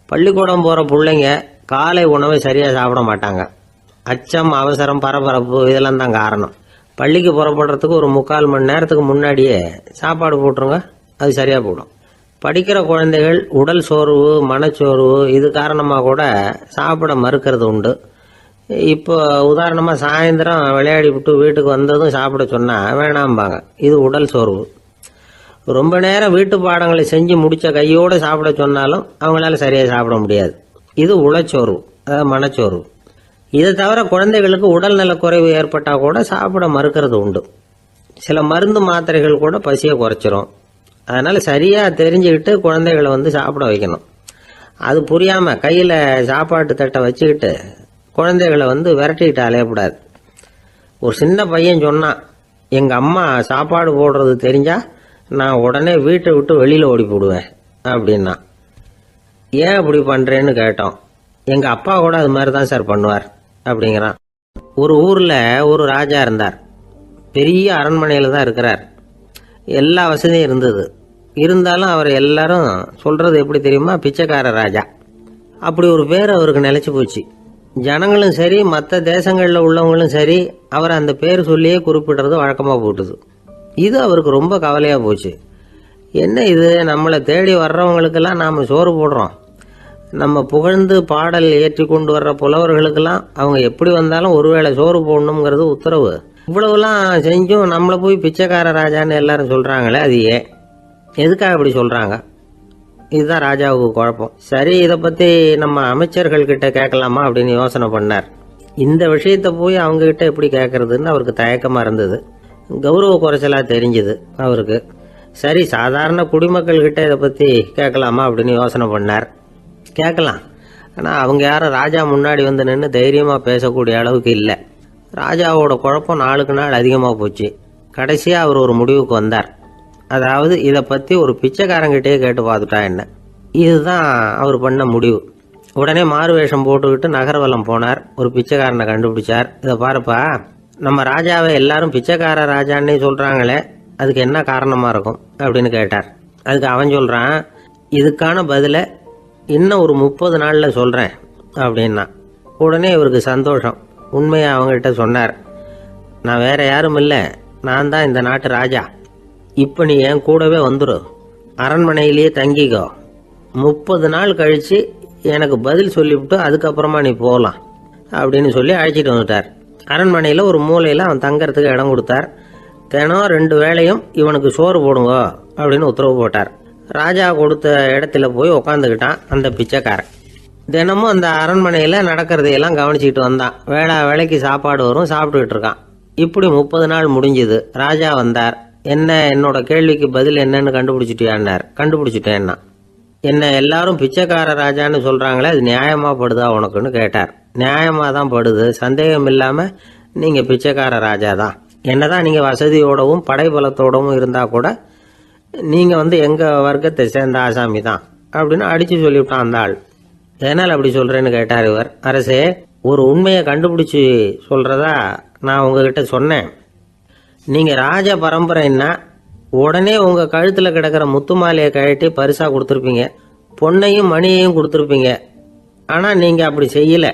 பள்ளிக்கூடம் போகிற பிள்ளைங்க காலை உணவை சரியாக சாப்பிட மாட்டாங்க. அச்சம், அவசரம், பரபரப்பு இதெல்லாம் தான் காரணம். பள்ளிக்கு புறப்படுறதுக்கு ஒரு 3/4 மணி நேரத்துக்கு முன்னாடியே சாப்பாடு போட்டுருங்க, அது சரியாக போடும். படிக்கிற குழந்தைகள் உடல் சோர்வு, மனச்சோர்வு இது காரணமாக கூட சாப்பிட மறுக்கிறது உண்டு. இப்போ உதாரணமாக சாயந்தரம் விளையாடி விட்டு வீட்டுக்கு வந்ததும் சாப்பிட சொன்னால் வேணாம்பாங்க. இது உடல் சோர்வு. ரொம்ப நேரம் வீட்டு பாடங்களை செஞ்சு முடித்த கையோடு சாப்பிட சொன்னாலும் அவங்களால சரியாக சாப்பிட முடியாது. இது உளச்சோர்வு, அதாவது மனச்சோர்வு. இதை தவிர குழந்தைகளுக்கு உடல் நலக்குறைவு ஏற்பட்டால் கூட சாப்பிட மறுக்கிறது உண்டு. சில மருந்து மாத்திரைகள் கூட பசியை குறைச்சிரும். அதனால் சரியாக தெரிஞ்சுக்கிட்டு குழந்தைகளை சாப்பிட வைக்கணும். அது புரியாமல் கையில் சாப்பாட்டு தட்டை வச்சுக்கிட்டு குழந்தைகளை விரட்டிக்கிட்டு அலையக்கூடாது. ஒரு சின்ன பையன் சொன்னான், எங்கள் அம்மா சாப்பாடு போடுறது தெரிஞ்சா நான் உடனே வீட்டை விட்டு வெளியில் ஓடி போடுவேன் அப்படின்னா. ஏன் அப்படி பண்ணுறேன்னு கேட்டோம். எங்கள் அப்பா கூட அது மாதிரி தான் சார் பண்ணுவார் அப்படிங்கிறான். ஒரு ஊரில் ஒரு ராஜா இருந்தார். பெரிய அரண்மனையில் தான் இருக்கிறார். எல்லா வசதியும் இருந்தது. இருந்தாலும் அவர் எல்லாரும் சொல்கிறது எப்படி தெரியுமா, பிச்சைக்கார ராஜா. அப்படி ஒரு பேர் அவருக்கு நிலைச்சி போச்சு. ஜனங்களும் சரி, மற்ற தேசங்களில் உள்ளவங்களும் சரி, அவர் அந்த பேர் சொல்லியே குறிப்பிடுறது வழக்கமாக போட்டுது. இது அவருக்கு ரொம்ப கவலையாக போச்சு. என்ன இது, நம்மளை தேடி வர்றவங்களுக்கெல்லாம் நாம் சோறு போடுறோம், நம்ம புகழ்ந்து பாடல் ஏற்றி கொண்டு வர்ற புலவர்களுக்கெல்லாம் அவங்க எப்படி வந்தாலும் ஒருவேளை சோறு போடணுங்கிறது உத்தரவு. இவ்வளவுலாம் செஞ்சும் நம்மளை போய் பிச்சைக்கார ராஜான்னு எல்லாரும் சொல்றாங்களே, அது ஏன், எதுக்காக அப்படி சொல்றாங்க? இதுதான் ராஜாவுக்கு குழப்பம். சரி, இதை பத்தி நம்ம அமைச்சர்கள் கிட்ட கேட்கலாமா அப்படின்னு யோசனை பண்ணார். இந்த விஷயத்த போய் அவங்க கிட்ட எப்படி கேட்கறதுன்னு அவருக்கு தயக்கமா இருந்தது. கௌரவ குறைச்சலா தெரிஞ்சுது அவருக்கு. சரி, சாதாரண குடிமக்கள் கிட்ட இதை பத்தி கேட்கலாமா அப்படின்னு யோசனை பண்ணார். கேட்கலாம், ஆனா அவங்க யாரும் ராஜா முன்னாடி வந்து நின்று தைரியமா பேசக்கூடிய அளவுக்கு இல்லை. ராஜாவோட குழப்பம் நாளுக்கு நாள் அதிகமாக போச்சு. கடைசியா அவர் ஒரு முடிவுக்கு வந்தார். அதாவது இதை பத்தி ஒரு பிச்சைக்காரங்கிட்டே கேட்டு பார்த்துட்டா என்ன. இதுதான் அவர் பண்ண முடிவு. உடனே மாறு வேஷம் போட்டுக்கிட்டு நகர்வலம் போனார். ஒரு பிச்சைக்காரனை கண்டுபிடிச்சார். இதை பாருப்பா, நம்ம ராஜாவை எல்லாரும் பிச்சைக்கார ராஜான்னே சொல்றாங்களே, அதுக்கு என்ன காரணமா இருக்கும் அப்படின்னு கேட்டார். அதுக்கு அவன் சொல்றான், இதுக்கான பதிலை இன்னும் ஒரு 30 நாள்ல சொல்றேன் அப்படின்னா. உடனே இவருக்கு சந்தோஷம். உண்மையை அவங்ககிட்ட சொன்னார். நான் வேற யாரும் இல்லை, நான் தான் இந்த நாட்டு ராஜா. இப்போ நீ என் கூடவே வந்துடு, அரண்மனையிலேயே தங்கிக்கோ. 30 நாள் கழிச்சு எனக்கு பதில் சொல்லிவிட்டு அதுக்கப்புறமா நீ போகலாம் அப்படின்னு சொல்லி அழைச்சிட்டு வந்துட்டார். அரண்மனையில் ஒரு மூலையில் அவன் தங்கறதுக்கு இடம் கொடுத்தார். தினம் 2 வேளையும் இவனுக்கு சோறு போடுங்க அப்படின்னு உத்தரவு போட்டார். ராஜா கொடுத்த இடத்துல போய் உக்காந்துக்கிட்டான் அந்த பிச்சைக்காரன். தினமும் அந்த அரண்மனையில் நடக்கிறதையெல்லாம் கவனிச்சுக்கிட்டு வந்தான். வேளைக்கு சாப்பாடு வரும், சாப்பிட்டுக்கிட்டு இருக்கான். இப்படி 30 நாள் முடிஞ்சுது. ராஜா வந்தார். என்ன, என்னோட கேள்விக்கு பதில் என்னன்னு கண்டுபிடிச்சிட்டியான்னார். கண்டுபிடிச்சிட்டேன்னா. என்ன எல்லாரும் பிச்சைக்கார ராஜான்னு சொல்றாங்களே, அது நியாயமா படுதா உனக்குன்னு கேட்டார். நியாயமா தான் படுது, சந்தேகம் இல்லாம நீங்க பிச்சைக்கார ராஜா தான். என்னதான் நீங்க வசதியோடவும் படைபலத்தோடவும் இருந்தா கூட நீங்க எங்க வர்க்கத்தை சேர்ந்த ஆசாமி தான் அப்படின்னு அடிச்சு சொல்லிவிட்டான் அந்த ஆள். எதனால் அப்படி சொல்றேன்னு கேட்டார் இவர். அரசே, ஒரு உண்மையை கண்டுபிடிச்சு சொல்றதா நான் உங்ககிட்ட சொன்னேன். நீங்க ராஜ பரம்பரைன்னா உடனே உங்க கழுத்துல கிடக்கிற முத்து மாலையை கழட்டி பரிசா கொடுத்துருப்பீங்க, பொன்னையும் மணியையும் கொடுத்துருப்பீங்க. ஆனா நீங்க அப்படி செய்யல.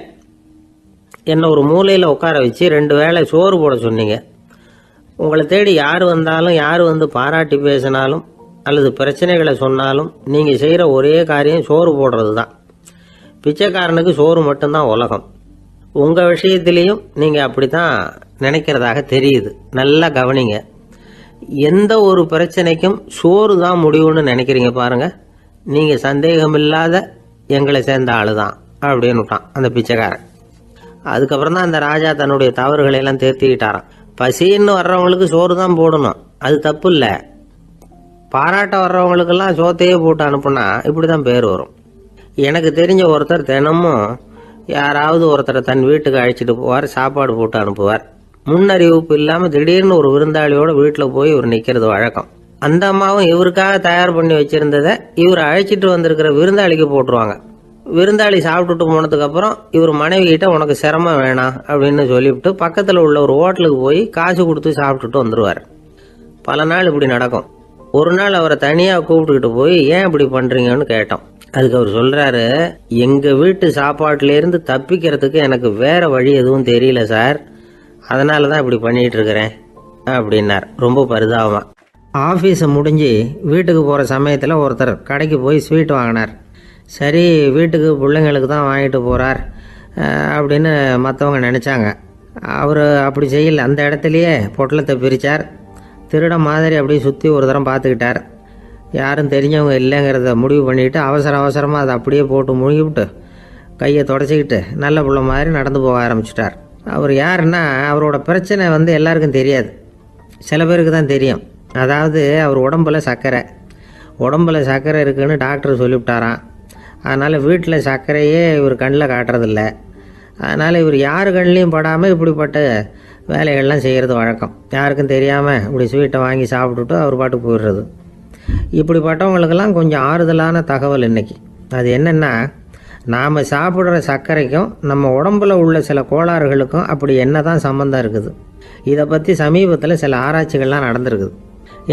என்ன ஒரு மூலையில உட்கார வச்சு 2 வேளை சோறு போட சொன்னீங்க. உங்களை தேடி யார் வந்தாலும், யார் பாராட்டி பேசினாலும் அல்லது பிரச்சனைகளை சொன்னாலும் நீங்க செய்யற ஒரே காரியம் சோறு போடுறது தான். பிச்சைக்காரனுக்கு சோறு மட்டும்தான் உலகம். உங்க விஷயத்திலையும் நீங்க அப்படித்தான் நினைக்கிறதாக தெரியுது. நல்லா கவனிங்க. எந்த ஒரு பிரச்சனைக்கும் சோறு தான் முடிவுன்னு நினைக்கிறீங்க பாருங்க. நீங்க சந்தேகமில்லாத எங்களை சேர்ந்த ஆளுதான் அப்படின்னு விட்டான் அந்த பிச்சைக்காரன். அதுக்கப்புறம் தான் அந்த ராஜா தன்னுடைய தவறுகளை எல்லாம் தேர்த்திக்கிட்டாராம். பசின்னு வர்றவங்களுக்கு சோறு தான் போடணும், அது தப்பு இல்லை. பாராட்ட வர்றவங்களுக்கெல்லாம் சோத்தையே போட்டு அனுப்புனா இப்படிதான் பேர் வரும். எனக்கு தெரிஞ்ச ஒருத்தர் தினமும் யாராவது ஒருத்தரை தன் வீட்டுக்கு அழைச்சிட்டு போவார், சாப்பாடு போட்டு அனுப்புவார். முன்னறிவிப்பு இல்லாம திடீர்னு ஒரு விருந்தாளியோட வீட்டில் போய் இவர் நிற்கிறது வழக்கம். அந்த அம்மாவும் இவருக்காக தயார் பண்ணி வச்சிருந்ததை இவர் அழைச்சிட்டு வந்திருக்கிற விருந்தாளிக்கு போட்டுருவாங்க. விருந்தாளி சாப்பிட்டுட்டு போனதுக்கு அப்புறம் இவர் மனைவி கிட்ட உனக்கு சிரமம் வேணாம் அப்படின்னு சொல்லிவிட்டு பக்கத்தில் உள்ள ஒரு ஹோட்டலுக்கு போய் காசு கொடுத்து சாப்பிட்டுட்டு வந்துடுவார். பல நாள் இப்படி நடக்கும். ஒரு நாள் அவரை தனியாக கூப்பிட்டுக்கிட்டு போய் ஏன் இப்படி பண்றீங்கன்னு கேட்டோம். அதுக்கு அவர் சொல்றாரு, எங்க வீட்டு சாப்பாட்டுலேருந்து தப்பிக்கிறதுக்கு எனக்கு வேற வழி எதுவும் தெரியல சார், அதனால தான் இப்படி பண்ணிட்டு இருக்கிறேன் அப்படின்னார் ரொம்ப பரிதாபமா. ஆஃபீஸை முடிஞ்சு வீட்டுக்கு போகிற சமயத்தில் ஒருத்தர் கடைக்கு போய் ஸ்வீட் வாங்கினார். சரி, வீட்டுக்கு பிள்ளைங்களுக்கு தான் வாங்கிட்டு போகிறார் அப்படின்னு மற்றவங்க நினச்சாங்க. அவர் அப்படி செய்யல. அந்த இடத்துலையே பொட்டலத்தை பிரித்தார். திருட மாதிரி அப்படியே சுற்றி ஒரு தரம் பார்த்துக்கிட்டார். யாரும் தெரிஞ்சவங்க இல்லைங்கிறத முடிவு பண்ணிவிட்டு அவசரமாக அதை அப்படியே போட்டு முழுகிவிட்டு கையை தொடச்சிக்கிட்டு நல்ல பிள்ளை மாதிரி நடந்து போக ஆரம்பிச்சிட்டார். அவர் யாருன்னா, அவரோட பிரச்சனை எல்லாருக்கும் தெரியாது, சில பேருக்கு தான் தெரியும். அதாவது அவர் உடம்புல சர்க்கரை இருக்குன்னு டாக்டர் சொல்லிவிட்டாராம். அதனால் வீட்டில் சர்க்கரையே இவர் கண்ணில் காட்டுறதில்ல. அதனால் இவர் யார் கண்ணிலையும் படாமல் இப்படிப்பட்ட வேலைகள்லாம் செய்கிறது வழக்கம். யாருக்கும் தெரியாமல் இப்படி ஸ்வீட்டை வாங்கி சாப்பிட்டுட்டு அவர் பாட்டுக்கு போயிடுறது. இப்படிப்பட்டவங்களுக்கெல்லாம் கொஞ்சம் ஆறுதலான தகவல் இன்றைக்கி. அது என்னென்னா, நாம் சாப்பிட்ற சர்க்கரைக்கும் நம்ம உடம்புல உள்ள சில கோளாறுகளுக்கும் அப்படி என்ன தான் சம்மந்தம் இருக்குது. இதை பற்றி சமீபத்தில் சில ஆராய்ச்சிகள்லாம் நடந்திருக்குது.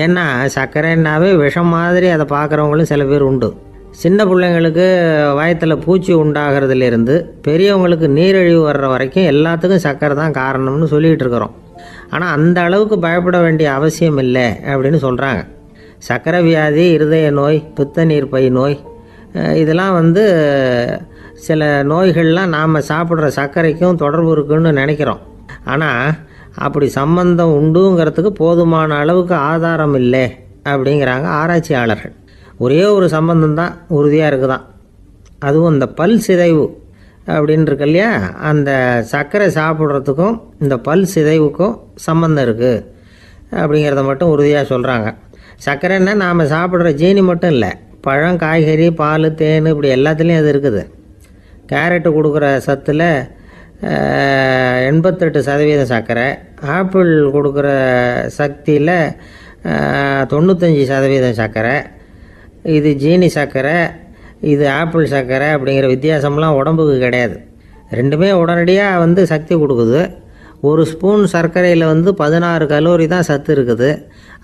ஏன்னா சர்க்கரைன்னாவே விஷம் மாதிரி அதை பார்க்குறவங்களும் சில பேர் உண்டு. சின்ன பிள்ளைங்களுக்கு வயத்தில் பூச்சி உண்டாகிறதுலேருந்து பெரியவங்களுக்கு நீரிழிவு வர்ற வரைக்கும் எல்லாத்துக்கும் சர்க்கரை தான் காரணம்னு சொல்லிகிட்டு இருக்கிறோம். ஆனால் அந்த அளவுக்கு பயப்பட வேண்டிய அவசியம் இல்லை அப்படின்னு சொல்கிறாங்க. சர்க்கரை வியாதி, இருதய நோய், பித்த நீர் பை நோய், இதெல்லாம் வந்து சில நோய்கள்லாம் நாம் சாப்பிட்ற சர்க்கரைக்கும் தொடர்பு இருக்குன்னு நினைக்கிறோம். ஆனால் அப்படி சம்பந்தம் உண்டுங்கிறதுக்கு போதுமான அளவுக்கு ஆதாரம் இல்லை அப்படிங்கிறாங்க ஆராய்ச்சியாளர்கள். ஒரே ஒரு சம்பந்தம் தான் உறுதியாக இருக்குதான். அதுவும் இந்த பல் சிதைவு அப்படின்னு இருக்கு இல்லையா, அந்த சர்க்கரை சாப்பிட்றதுக்கும் இந்த பல் சிதைவுக்கும் சம்பந்தம் இருக்குது அப்படிங்கிறத மட்டும் உறுதியாக சொல்கிறாங்க. சர்க்கரைன்னா நாம் சாப்பிட்ற ஜீனி மட்டும் இல்லை, பழம், காய்கறி, பால், தேன் இப்படி எல்லாத்துலேயும் அது இருக்குது. கேரட்டு கொடுக்குற சத்தில் 88% சர்க்கரை, ஆப்பிள் கொடுக்குற சக்தியில் 95% சர்க்கரை. இது ஜீனி சர்க்கரை, இது ஆப்பிள் சர்க்கரை அப்படிங்கிற வித்தியாசம்லாம் உடம்புக்கு கிடையாது. ரெண்டுமே உடனடியாக வந்து சக்தி கொடுக்குது. ஒரு ஸ்பூன் சர்க்கரையில் வந்து 16 கலோரி தான் சத்து இருக்குது.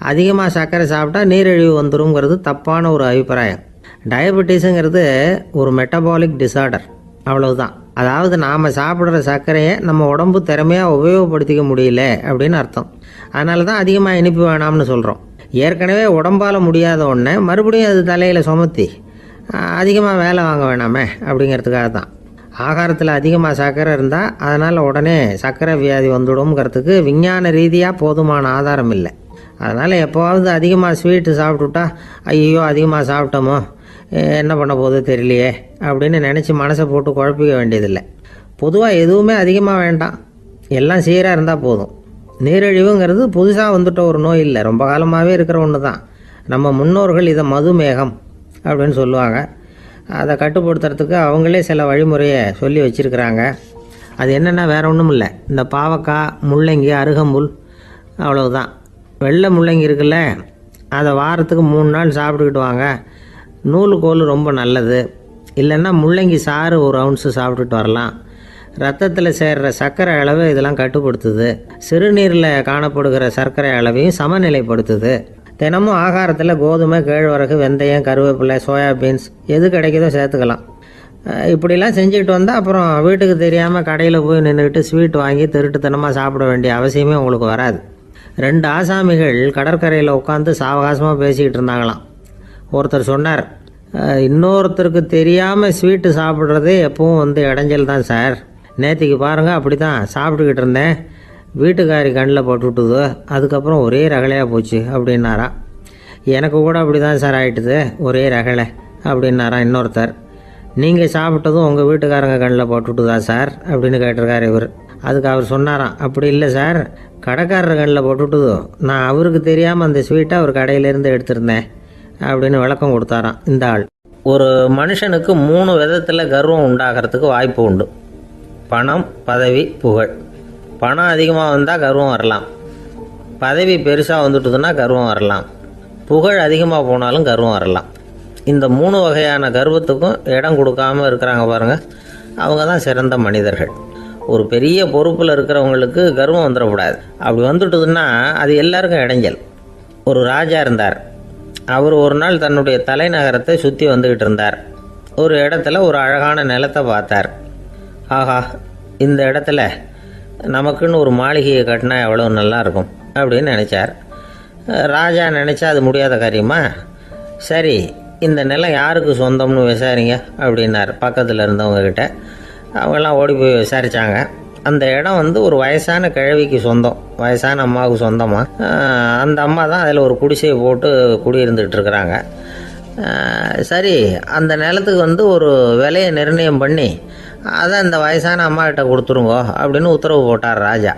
அதிகமாக சர்க்கரை சாப்பிட்டா நீரிழிவு வந்துருங்கிறது தப்பான ஒரு அபிப்பிராயம். டயபெட்டிஸுங்கிறது ஒரு மெட்டபாலிக் டிசார்டர், அவ்வளவுதான். அதாவது நாம் சாப்பிட்ற சர்க்கரையை நம்ம உடம்பு திறமையாக உபயோகப்படுத்திக்க முடியல அப்படின்னு அர்த்தம். அதனால தான் அதிகமாக இனிப்பு வேணாம்னு சொல்கிறோம். ஏற்கனவே உடம்பால் முடியாத ஒன்றை மறுபடியும் அது தலையில் சுமத்தி அதிகமாக வேலை வாங்க வேணாமே அப்படிங்கிறதுக்காக தான். ஆகாரத்தில் அதிகமாக சர்க்கரை இருந்தால் அதனால் உடனே சர்க்கரை வியாதி வந்துடும்ங்கிறதுக்கு விஞ்ஞான ரீதியாக போதுமான ஆதாரம் இல்லை. அதனால் எப்போவாவது அதிகமாக ஸ்வீட்டு சாப்பிட்டுட்டா ஐயோ அதிகமாக சாப்பிட்டோமோ என்ன பண்ண போகுது தெரியலையே அப்படின்னு நினச்சி மனசை போட்டு குழப்பிக்க வேண்டியதில்லை. பொதுவாக எதுவுமே அதிகமாக வேண்டாம், எல்லாம் சீராக இருந்தால் போதும். நீரிழிவுங்கிறது புதுசாக வந்துட்ட ஒரு நோய் இல்லை, ரொம்ப காலமாகவே இருக்கிற ஒன்று தான். நம்ம முன்னோர்கள் இதை மதுமேகம் அப்படின்னு சொல்லுவாங்க. அதை கட்டுப்படுத்துறதுக்கு அவங்களே சில வழிமுறையை சொல்லி வச்சுருக்கிறாங்க. அது என்னென்னா வேறு ஒன்றும் இல்லை, இந்த பாவக்காய், முள்ளங்கி, அருகம்புல், அவ்வளவுதான். வெள்ளை முள்ளங்கி இருக்குல்ல, அதை வாரத்துக்கு 3 நாள் சாப்பிட்டுக்கிட்டு வாங்க. நூலுக்கோல் ரொம்ப நல்லது. இல்லைன்னா முள்ளங்கி சாறு 1 அவுன்ஸு சாப்பிட்டுட்டு வரலாம். ரத்தத்தில் சேர்கிற சர்க்கரை அளவை இதெல்லாம் கட்டுப்படுத்துது. சிறுநீரில் காணப்படுகிற சர்க்கரை அளவையும் சமநிலைப்படுத்துது. தினமும் ஆகாரத்தில் கோதுமை, கேழ்வரகு, வெந்தயம், கருவேப்பிலை, சோயாபீன்ஸ் எது கிடைக்குதோ சேர்த்துக்கலாம். இப்படிலாம் செஞ்சுக்கிட்டு வந்தால் அப்புறம் வீட்டுக்கு தெரியாமல் கடையில் போய் நின்றுக்கிட்டு ஸ்வீட் வாங்கி திருட்டுத்தனமாக சாப்பிட வேண்டிய அவசியமே உங்களுக்கு வராது. 2 ஆசாமிகள் கடற்கரையில் உட்காந்து சாவகாசமாக பேசிக்கிட்டு இருந்தாங்களாம். ஒருத்தர் சொன்னார், இன்னொருத்தருக்கு தெரியாமல் ஸ்வீட்டு சாப்பிட்றதே எப்பவும் வந்து இடைஞ்சல் தான் சார். நேற்றுக்கு பாருங்கள் அப்படி தான் சாப்பிட்டுக்கிட்டு இருந்தேன், வீட்டுக்காரி கண்ணில் போட்டுவிட்டுது, அதுக்கப்புறம் ஒரே ரகலையாக போச்சு அப்படின்னாரா. எனக்கு கூட அப்படி தான் சார் ஆகிட்டுது, ஒரே ரகலை அப்படின்னாரா இன்னொருத்தர். நீங்கள் சாப்பிட்டதும் உங்கள் வீட்டுக்காரங்க கண்ணில் போட்டுவிட்டுதா சார் அப்படின்னு கேட்டிருக்காரு இவர். அதுக்கு அவர் சொன்னாராம், அப்படி இல்லை சார், கடைக்காரர் கண்ணில் போட்டுவிட்டுதோ, நான் அவருக்கு தெரியாமல் அந்த ஸ்வீட்டை அவர் கடையிலேருந்து எடுத்திருந்தேன் அப்படின்னு விளக்கம் கொடுத்தாராம் இந்த ஆள். ஒரு மனுஷனுக்கு 3 விதத்தில் கர்வம் உண்டாகிறதுக்கு வாய்ப்பு உண்டு. பணம், பதவி, புகழ். பணம் அதிகமாக வந்தால் கர்வம் வரலாம், பதவி பெருசாக வந்துட்டுதுன்னா கர்வம் வரலாம், புகழ் அதிகமாக போனாலும் கர்வம் வரலாம். இந்த 3 வகையான கர்வத்துக்கும் இடம் கொடுக்காமல் இருக்கிறாங்க பாருங்கள், அவங்க தான் சிறந்த மனிதர்கள். ஒரு பெரிய பொறுப்பில் இருக்கிறவங்களுக்கு கர்வம் வந்துடக்கூடாது. அப்படி வந்துட்டுதுன்னா அது எல்லாருக்கும் இடைஞ்சல். ஒரு ராஜா இருந்தார். அவர் ஒரு நாள் தன்னுடைய தலைநகரத்தை சுற்றி வந்துக்கிட்டு இருந்தார். ஒரு இடத்துல ஒரு அழகான நிலத்தை பார்த்தார். ஆஹா, இந்த இடத்துல நமக்குன்னு ஒரு மாளிகையை கட்டினா எவ்வளோ நல்லாயிருக்கும் அப்படின்னு நினச்சார். ராஜா நினச்சா அது முடியாத காரியமா? சரி, இந்த நிலம் யாருக்கு சொந்தம்னு விசாரிங்க அப்படின்னார் பக்கத்தில் இருந்தவங்கக்கிட்ட. அவங்கெல்லாம் ஓடி போய் விசாரித்தாங்க. அந்த இடம் வந்து ஒரு வயசான கிழவிக்கு சொந்தம், வயசான அம்மாவுக்கு சொந்தமாக. அந்த அம்மா தான் அதில் ஒரு குடிசையை போட்டு குடியிருந்துகிட்டு இருக்கிறாங்க. சரி, அந்த நிலத்துக்கு வந்து ஒரு விலையை நிர்ணயம் பண்ணி அதை அந்த வயசான அம்மாக்கிட்ட கொடுத்துருங்கோ அப்படின்னு உத்தரவு போட்டார் ராஜா.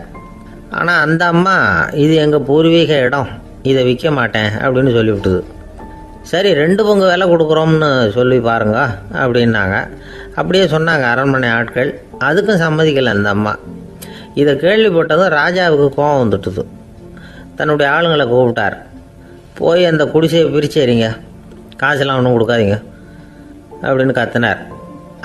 ஆனால் அந்த அம்மா, இது எங்கள் பூர்வீக இடம், இதை விற்க மாட்டேன் அப்படின்னு சொல்லிவிட்டுது. சரி, 2 பங்கு விலை கொடுக்குறோம்னு சொல்லி பாருங்க அப்படின்னாங்க. அப்படியே சொன்னாங்க அரண்மனை ஆட்கள். அதுக்கும் சம்மதிக்கலை அந்த அம்மா. இதை கேள்விப்பட்டதும் ராஜாவுக்கு கோபம் வந்துட்டுது. தன்னுடைய ஆளுங்களை கூப்பிட்டார். போய் அந்த குடிசையை பிரித்து எறிங்க, காசெல்லாம் ஒன்றும் கொடுக்காதீங்க அப்படின்னு கத்தினார்.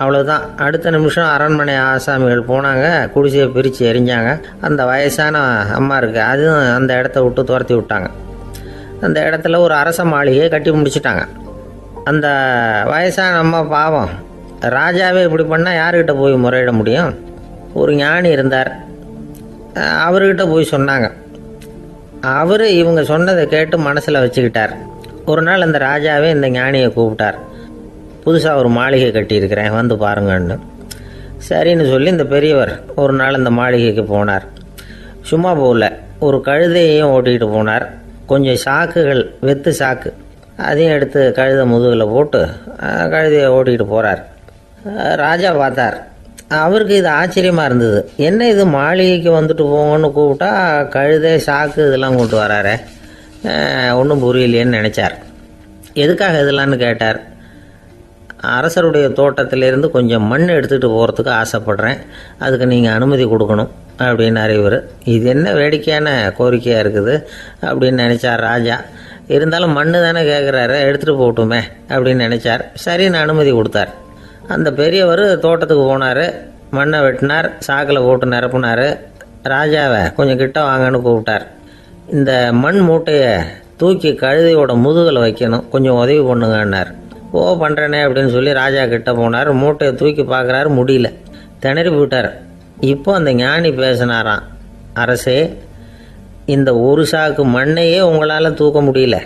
அவ்வளோதான். அடுத்த நிமிஷம் அரண்மனை ஆசாமிகள் போனாங்க, குடிசையை பிரித்து எரிஞ்சாங்க. அந்த வயசான அம்மா இருக்குது, அதுவும் அந்த இடத்த விட்டு துரத்தி விட்டாங்க. அந்த இடத்துல ஒரு அரச மாளிகையை கட்டி முடிச்சிட்டாங்க. அந்த வயசான அம்மா பாவம், ராஜாவே இப்படி பண்ணால் யார்கிட்ட போய் முறையிட முடியும்? ஒரு ஞானி இருந்தார், அவர்கிட்ட போய் சொன்னாங்க. அவர் இவங்க சொன்னதை கேட்டு மனசில் வச்சுக்கிட்டார். ஒரு நாள் அந்த ராஜாவே இந்த ஞானியை கூப்பிட்டார். புதுசாக ஒரு மாளிகை கட்டியிருக்கிறேன், வந்து பாருங்கன்னு. சரின்னு சொல்லி இந்த பெரியவர் ஒரு நாள் இந்த மாளிகைக்கு போனார். சும்மா போகல, ஒரு கழுதையையும் ஓட்டிகிட்டு போனார். கொஞ்சம் சாக்குகள், வெத்து சாக்கு, அதையும் எடுத்து கழுதை முதுகில் போட்டு கழுதையை ஓட்டிகிட்டு போகிறார். ராஜா பார்த்தார். அவருக்கு இது ஆச்சரியமாக இருந்தது. என்ன இது, மாளிகைக்கு வந்துட்டு போங்கன்னு கூப்பிட்டா கழுதை சாக்கு இதெல்லாம் கூப்பிட்டு வராரு, ஒன்றும் புரியலையேன்னு நினச்சார். எதுக்காக இதெல்லாம்னு கேட்டார். அரசருடைய தோட்டத்திலேருந்து கொஞ்சம் மண் எடுத்துகிட்டு போகிறதுக்கு ஆசைப்பட்றேன், அதுக்கு நீங்கள் அனுமதி கொடுக்கணும் அப்படின்னாரு இவர். இது என்ன வேடிக்கையான கோரிக்கையாக இருக்குது அப்படின்னு நினச்சார் ராஜா. இருந்தாலும் மண் தானே கேட்குறாரு, எடுத்துகிட்டு போகட்டுமே அப்படின்னு நினச்சார். சரின்னு அனுமதி கொடுத்தார். அந்த பெரியவர் தோட்டத்துக்கு போனார், மண்ணை வெட்டினார், சாக்கில் போட்டு நிரப்புனார். ராஜாவை கொஞ்சம் கிட்ட வாங்கன்னு கூப்பிட்டார். இந்த மண் மூட்டையை தூக்கி கழுதையோட முதுகில் வைக்கணும், கொஞ்சம் உதவி பண்ணுங்கன்னார். ஓ பண்ணுறேனே அப்படின்னு சொல்லி ராஜா கிட்ட போனார். மூட்டையை தூக்கி பார்க்குறாரு, முடியல, திணறி போயிட்டார். இப்போ அந்த ஞானி பேசினாராம். அரசே, இந்த ஒரு சாக்கு மண்ணையே உங்களால் தூக்க முடியல,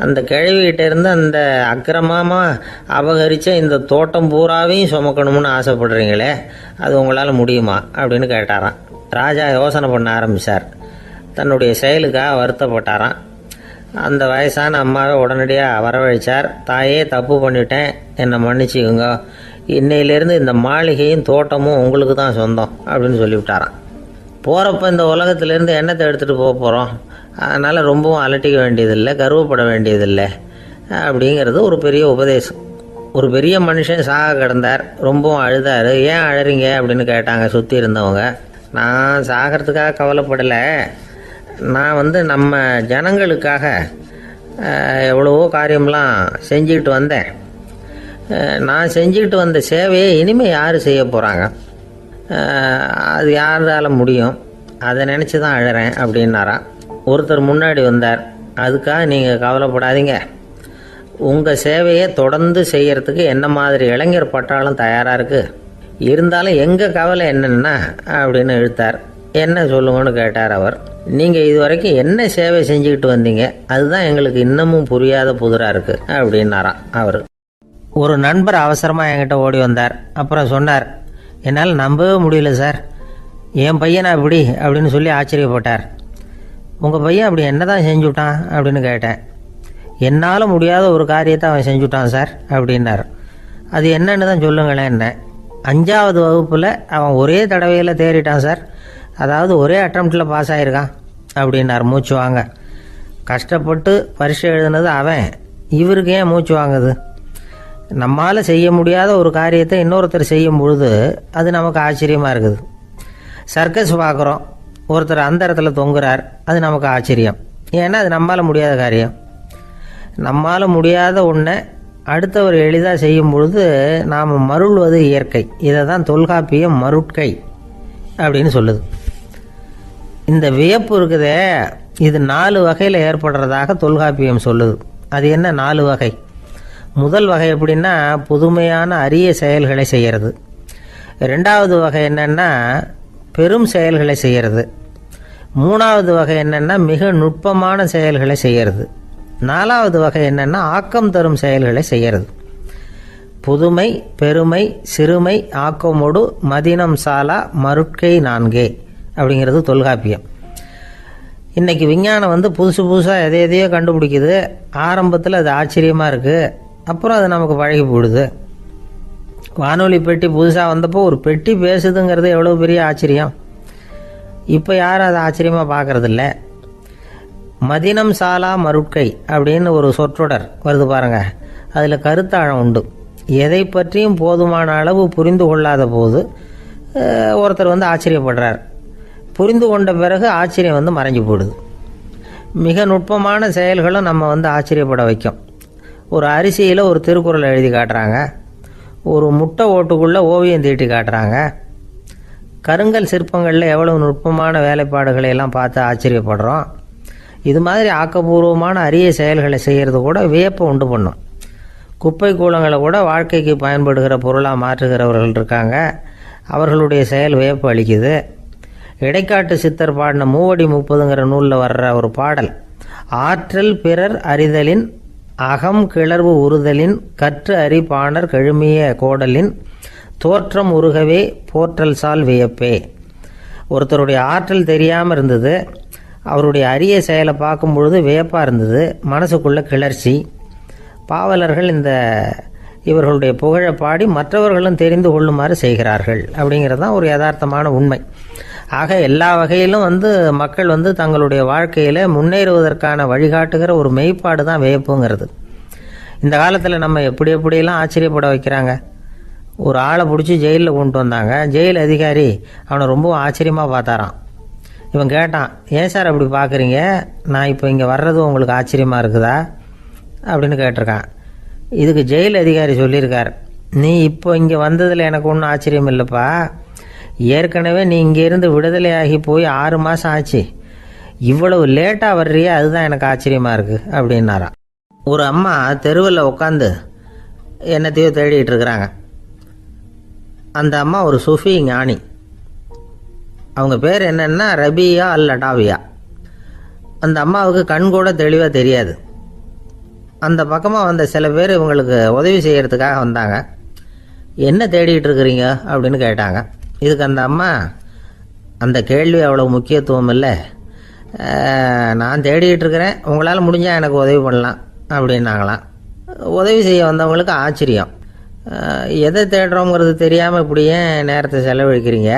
அந்த கிழவிகிட்ட இருந்து அந்த அக்கிரமமாக அபகரித்த இந்த தோட்டம் பூராவையும் சுமக்கணும்னு ஆசைப்படுறீங்களே, அது உங்களால் முடியுமா அப்படின்னு கேட்டாராம். ராஜா யோசனை பண்ண ஆரம்பித்தார். தன்னுடைய செயலுக்காக வருத்தப்பட்டாராம். அந்த வயசான அம்மாவை உடனடியாக வரவழைச்சார். தாயே, தப்பு பண்ணிட்டேன், என்னை மன்னிச்சுக்குங்க, இன்னையிலேருந்து இந்த மாளிகையும் தோட்டமும் உங்களுக்கு தான் சொந்தம் அப்படின்னு சொல்லிவிட்டாராம். போகிறப்ப இந்த உலகத்திலேருந்து எண்ணத்தை எடுத்துகிட்டு போக போகிறோம், அதனால் ரொம்பவும் அலட்டிக்க வேண்டியதில்லை, கர்வப்பட வேண்டியதில்லை அப்படிங்கிறது ஒரு பெரிய உபதேசம். ஒரு பெரிய மனுஷன் சாக கிடந்தார், ரொம்பவும் அழுதார். ஏன் அழறீங்க அப்படின்னு கேட்டாங்க சுற்றி இருந்தவங்க. நான் சாகிறதுக்காக கவலைப்படலை, நான் நம்ம ஜனங்களுக்காக எவ்வளவோ காரியம்லாம் செஞ்சுக்கிட்டு வந்தேன். நான் செஞ்சுக்கிட்டு வந்த சேவையை இனிமேல் யார் செய்ய போகிறாங்க, அது யாரால் முடியும், அதை நினச்சி தான் அழறேன் அப்படின்னாராம். ஒருத்தர் முன்னாடி வந்தார். அதுக்காக நீங்கள் கவலைப்படாதீங்க, உங்கள் சேவையை தொடர்ந்து செய்கிறதுக்கு என்ன மாதிரி இளைஞர் பட்டாலும் தயாராக இருக்குது, இருந்தாலும் எங்கள் கவலை என்னென்னா அப்படின்னு இழுத்தார். என்ன சொல்லுங்கன்னு கேட்டார் அவர். நீங்கள் இது வரைக்கும் என்ன சேவை செஞ்சுக்கிட்டு வந்தீங்க, அதுதான் எங்களுக்கு இன்னமும் புரியாத புதிராக இருக்குது அப்படின்னாராம் அவர். ஒரு நண்பர் அவசரமாக என்கிட்ட ஓடி வந்தார். அப்புறம் சொன்னார், என்னால் நம்பவே முடியல சார், என் பையனா இப்படி அப்படின்னு சொல்லி ஆச்சரியப்பட்டார். உங்கள் பையன் அப்படி என்ன தான் செஞ்சுட்டான் அப்படின்னு கேட்டேன். என்னால் முடியாத ஒரு காரியத்தை அவன் செஞ்சுட்டான் சார் அப்படின்னார். அது என்னன்னு தான் சொல்லுங்களேன். என்ன, 5வது வகுப்பில் அவன் ஒரே தடவையில் தேறிட்டான் சார், அதாவது ஒரே அட்டம்ப்டில் பாஸ் ஆகிருக்கான் அப்படின்னார். மூச்சு வாங்க, கஷ்டப்பட்டு பரீட்சை எழுதுனது அவன், இவருக்கு ஏன் மூச்சு வாங்குது? நம்மால் செய்ய முடியாத ஒரு காரியத்தை இன்னொருத்தர் செய்யும் பொழுது அது நமக்கு ஆச்சரியமாக இருக்குது. சர்க்கஸ் பார்க்குறோம், ஒருத்தர் அந்த இடத்துல தொங்குறார், அது நமக்கு ஆச்சரியம், ஏன்னா அது நம்மால் முடியாத காரியம். நம்மால் முடியாத ஒன்றை அடுத்தவர் எளிதாக செய்யும் பொழுது நாம் மருள்வது இயற்கை. இதை தான் தொல்காப்பியம் மருட்கை அப்படின்னு சொல்லுது. இந்த வியப்பு இருக்குதே, இது 4 வகையில் ஏற்படுறதாக தொல்காப்பியம் சொல்லுது. அது என்ன 4 வகை? முதல் வகை எப்படின்னா, புதுமையான அரிய செயல்களை செய்கிறது. 2வது வகை என்னென்னா பெரும் செயல்களை செய்கிறது. 3வது வகை என்னென்னா மிக நுட்பமான செயல்களை செய்கிறது. 4வது வகை என்னென்னா ஆக்கம் தரும் செயல்களை செய்கிறது. புதுமை, பெருமை, சிறுமை, ஆக்கமோடு மதினம் சாலா மருட்கை 4 அப்படிங்கிறது தொல்காப்பியம். இன்றைக்கி விஞ்ஞானம் புதுசு புதுசாக எதையோ கண்டுபிடிக்குது. ஆரம்பத்தில் அது ஆச்சரியமாக இருக்குது, அப்புறம் அது நமக்கு பழகி போயிடுது. வானொலி பெட்டி புதுசாக வந்தப்போ ஒரு பெட்டி பேசுதுங்கிறது எவ்வளோ பெரிய ஆச்சரியம். இப்போ யாரும் அதை ஆச்சரியமாக பார்க்குறதில்ல. மதினம் சாலா மருட்கை அப்படின்னு ஒரு சொற்றொடர் வருது பாருங்கள், அதில் கருத்தாழம் உண்டு. எதை பற்றியும் போதுமான அளவு புரிந்து கொள்ளாத போது ஒருத்தர் ஆச்சரியப்படுறார். புரிந்து கொண்ட பிறகு ஆச்சரியம் மறைஞ்சு போயிடுது. மிக நுட்பமான செயல்களும் நம்ம ஆச்சரியப்பட வைக்கும். ஒரு அரிசியில் ஒரு திருக்குறள் எழுதி காட்டுறாங்க, ஒரு முட்டை ஓட்டுக்குள்ளே ஓவியம் தீட்டி காட்டுறாங்க. கருங்கல் சிற்பங்களில் எவ்வளவு நுட்பமான வேலைப்பாடுகளை எல்லாம் பார்த்து ஆச்சரியப்படுறோம். இது மாதிரி ஆக்கப்பூர்வமான அரிய செயல்களை செய்கிறது கூட வியப்பை உண்டு பண்ணும். குப்பை கூலங்களை கூட வாழ்க்கைக்கு பயன்படுகிற பொருளாக மாற்றுகிறவர்கள் இருக்காங்க, அவர்களுடைய செயல் வியப்பு அளிக்குது. இடைக்காட்டு சித்தர் பாடின 30 30ங்கிற நூலில் வர்ற ஒரு பாடல், ஆற்றல் பிறர் அறிதலின் அகம் கிளர்வு உறுதலின் கற்று அறி பாணர் கெழுமிய கோடலின் தோற்றம் உருகவே போற்றல் சால் வியப்பே. ஒருத்தருடைய ஆற்றல் தெரியாமல் இருந்தது, அவருடைய அரிய செயலை பார்க்கும் பொழுது வியப்பாக இருந்தது, மனசுக்குள்ள கிளர்ச்சி. பாவலர்கள் இவர்களுடைய புகழை பாடி மற்றவர்களும் தெரிந்து கொள்ளுமாறு செய்கிறார்கள் அப்படிங்கிறது தான் ஒரு யதார்த்தமான உண்மை. ஆக எல்லா வகையிலும் மக்கள் தங்களுடைய வாழ்க்கையில் முன்னேறுவதற்கான வழிகாட்டுகிற ஒரு மெய்ப்பாடு தான் வியப்புங்கிறது. இந்த காலத்தில் நம்ம எப்படியெல்லாம் ஆச்சரியப்பட வைக்கிறாங்க. ஒரு ஆளை பிடிச்சி ஜெயிலில் கொண்டு வந்தாங்க. ஜெயில் அதிகாரி அவனை ரொம்ப ஆச்சரியமாக பார்த்தாரான். இவன் கேட்டான், ஏன் சார் அப்படி பார்க்குறீங்க, நான் இப்போ இங்கே வர்றது உங்களுக்கு ஆச்சரியமாக இருக்குதா அப்படின்னு கேட்டிருக்கான். இதுக்கு ஜெயில் அதிகாரி சொல்லியிருக்கார், நீ இப்போ இங்கே வந்ததில் எனக்கு ஒன்றும் ஆச்சரியம் இல்லைப்பா, ஏற்கனவே நீ இங்கேருந்து விடுதலையாகி போய் 6 மாதம் ஆச்சு, இவ்வளவு லேட்டாக வர்றியே அதுதான் எனக்கு ஆச்சரியமாக இருக்குது அப்படின்னாராம். ஒரு அம்மா தெருவில் உட்காந்து என்னத்தையோ தேடிட்டு இருக்கிறாங்க. அந்த அம்மா ஒரு சுஃபி ஞானி. அவங்க பேர் என்னன்னா ரபியா அல் அடாவியா. அந்த அம்மாவுக்கு கண் கூட தெளிவாக தெரியாது. அந்த பக்கமாக வந்த சில பேர் இவங்களுக்கு உதவி செய்கிறதுக்காக வந்தாங்க. என்ன தேடிட்டு இருக்கிறீங்க அப்படின்னு கேட்டாங்க. இதுக்கு அந்த அம்மா, அந்த கேள்வி அவ்வளோ முக்கியத்துவம் இல்லை, நான் தேடிட்டு இருக்கிறேன், உங்களால் முடிஞ்சால் எனக்கு உதவி பண்ணலாம் அப்படின்னாங்களாம். உதவி செய்ய வந்தவங்களுக்கு ஆச்சரியம். எதை தேடுறோங்கிறது தெரியாமல் இப்படி ஏன் நேரத்தை செலவழிக்கிறீங்க,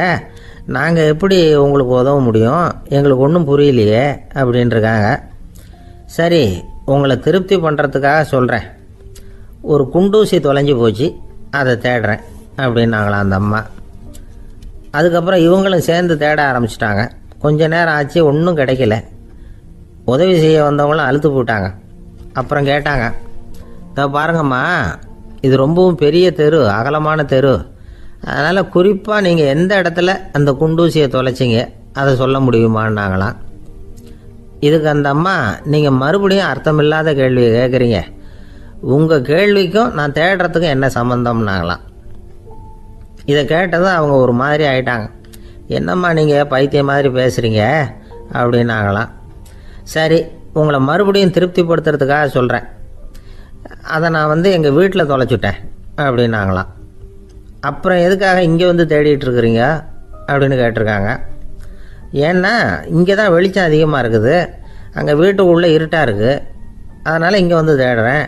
நாங்கள் எப்படி உங்களுக்கு உதவ முடியும், எங்களுக்கு ஒன்றும் புரியலையே அப்படின்ட்டுருக்காங்க. சரி, உங்களை திருப்தி பண்ணுறதுக்காக சொல்கிறேன், ஒரு குண்டூசி தொலைஞ்சி போச்சு, அதை தேடுறேன் அப்படின்னாங்களாம் அந்த அம்மா. அதுக்கப்புறம் இவங்களும் சேர்ந்து தேட ஆரம்பிச்சிட்டாங்க. கொஞ்ச நேரம் ஆச்சு, ஒன்றும் கிடைக்கல. உதவி செய்ய வந்தவங்களும் அழுத்து போட்டாங்க. அப்புறம் கேட்டாங்க, இதை பாருங்கம்மா, இது ரொம்பவும் பெரிய தெரு, அகலமான தெரு, அதனால் குறிப்பாக நீங்கள் எந்த இடத்துல அந்த குண்டூசியை தொலைச்சிங்க அதை சொல்ல முடியுமான்னாங்களாம். இதுக்கு அந்த அம்மா, நீங்கள் மறுபடியும் அர்த்தமில்லாத கேள்வியை கேட்குறீங்க, உங்கள் கேள்விக்கும் நான் தேடுறதுக்கும் என்ன சம்மந்தம்னாங்களாம். இதை கேட்டதும் அவங்க ஒரு மாதிரி ஆயிட்டாங்க. என்னம்மா நீங்கள் பைத்தியம் மாதிரி பேசுகிறீங்க அப்படின்னாங்களாம். சரி, உங்களை மறுபடியும் திருப்திப்படுத்துறதுக்காக சொல்கிறேன், அதை நான் எங்கள் வீட்டில் தொலைச்சிட்டேன் அப்படின்னாங்களாம். அப்புறம் எதுக்காக இங்கே தேடிட்டு இருக்கிறீங்க அப்படின்னு கேட்டிருக்காங்க. ஏன்னா இங்கே தான் வெளிச்சம் அதிகமாக இருக்குது, அங்கே வீட்டுக்குள்ளே இருட்டாக இருக்குது, அதனால் இங்கே தேடுறேன்,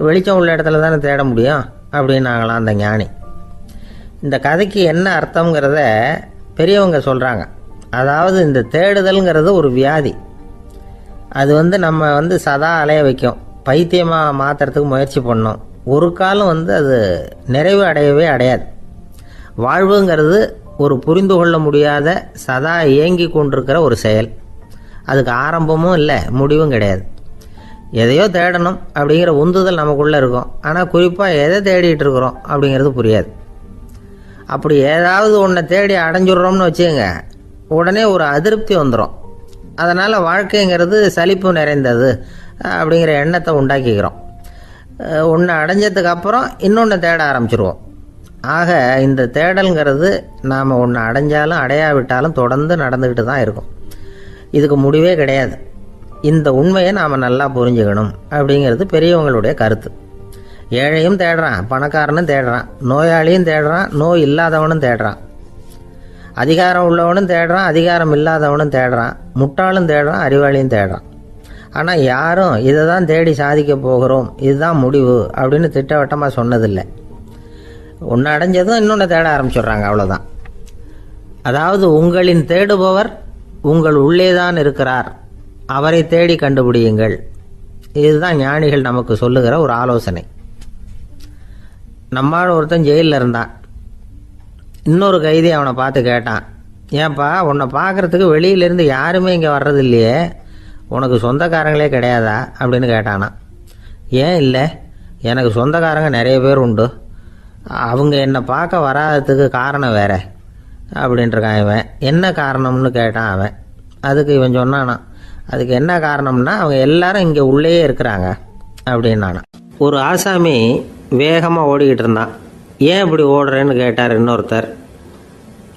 வெளிச்சம் உள்ள இடத்துல தானே தேட முடியும் அப்படின்னாங்களாம் அந்த ஞானி. இந்த கதைக்கு என்ன அர்த்தங்கிறத பெரியவங்க சொல்கிறாங்க. அதாவது இந்த தேடுதல்ங்கிறது ஒரு வியாதி. அது நம்ம சதா அலைய வைக்கும், பைத்தியமாக மாற்றுறதுக்கு முயற்சி பண்ணோம். ஒரு காலம் அது நிறைவு அடையவே அடையாது. வாழ்வுங்கிறது ஒரு புரிந்து கொள்ள முடியாத சதா இயங்கி கொண்டிருக்கிற ஒரு செயல். அதுக்கு ஆரம்பமும் இல்லை, முடிவும் கிடையாது. எதையோ தேடணும் அப்படிங்கிற உந்துதல் நமக்குள்ளே இருக்கும், ஆனால் குறிப்பாக எதை தேடிட்டு இருக்கிறோம் அப்படிங்கிறது புரியாது. அப்படி ஏதாவது ஒன்றை தேடி அடைஞ்சிடுறோம்னு வச்சுக்கோங்க, உடனே ஒரு அதிருப்தி வந்துடும். அதனால் வாழ்க்கைங்கிறது சலிப்பு நிறைந்தது அப்படிங்கிற எண்ணத்தை உண்டாக்கிக்கிறோம். ஒன்று அடைஞ்சதுக்கு அப்புறம் இன்னொன்று தேட ஆரம்பிச்சிருவோம். ஆக இந்த தேடல்ங்கிறது நாம் ஒன்று அடைஞ்சாலும் அடையாவிட்டாலும் தொடர்ந்து நடந்துக்கிட்டு தான் இருக்கும். இதுக்கு முடிவே கிடையாது. இந்த உண்மையை நாம் நல்லா புரிஞ்சுக்கணும் அப்படிங்கிறது பெரியவங்களுடைய கருத்து. ஏழையும் தேடுறான், பணக்காரனும் தேடுறான், நோயாளியும் தேடுறான், நோய் இல்லாதவனும் தேடுறான், அதிகாரம் உள்ளவனும் தேடுறான், அதிகாரம் இல்லாதவனும் தேடுறான், முட்டாளும் தேடுறான், அறிவாளியும் தேடுறான். ஆனால் யாரும் இதை தான் தேடி சாதிக்க போகிறோம், இதுதான் முடிவு அப்படின்னு திட்டவட்டமாக சொன்னதில்லை. ஒன்று அடைஞ்சதும் இன்னொன்று தேட ஆரம்பிச்சிடுறாங்க, அவ்வளோதான். அதாவது உங்களின் தேடுபவர் உங்கள் உள்ளே தான் இருக்கிறார், அவரை தேடி கண்டுபிடியுங்கள். இதுதான் ஞானிகள் நமக்கு சொல்லுகிற ஒரு ஆலோசனை. நம்மால் ஒருத்தன் ஜெயிலில் இருந்தான். இன்னொரு கைதி அவனை பார்த்து கேட்டான், ஏன்பா உன்னை பார்க்குறதுக்கு வெளியிலேருந்து யாருமே இங்கே வர்றது இல்லையே, உனக்கு சொந்தக்காரங்களே கிடையாதா அப்படின்னு கேட்டானா. ஏன் இல்லை, எனக்கு சொந்தக்காரங்க நிறைய பேர் உண்டு, அவங்க என்னை பார்க்க வராததுக்கு காரணம் வேற அப்படின்ட்டுருக்கான் இவன். என்ன காரணம்னு கேட்டான் அவன். அதுக்கு இவன் சொன்னானா, அதுக்கு என்ன காரணம்னா அவங்க எல்லாரும் இங்கே உள்ளேயே இருக்கிறாங்க அப்படின்னானா. ஒரு ஆசாமி வேகமாக ஓடிக்கிட்டு இருந்தான். ஏன் இப்படி ஓடுறேன்னு கேட்டார் இன்னொருத்தர்.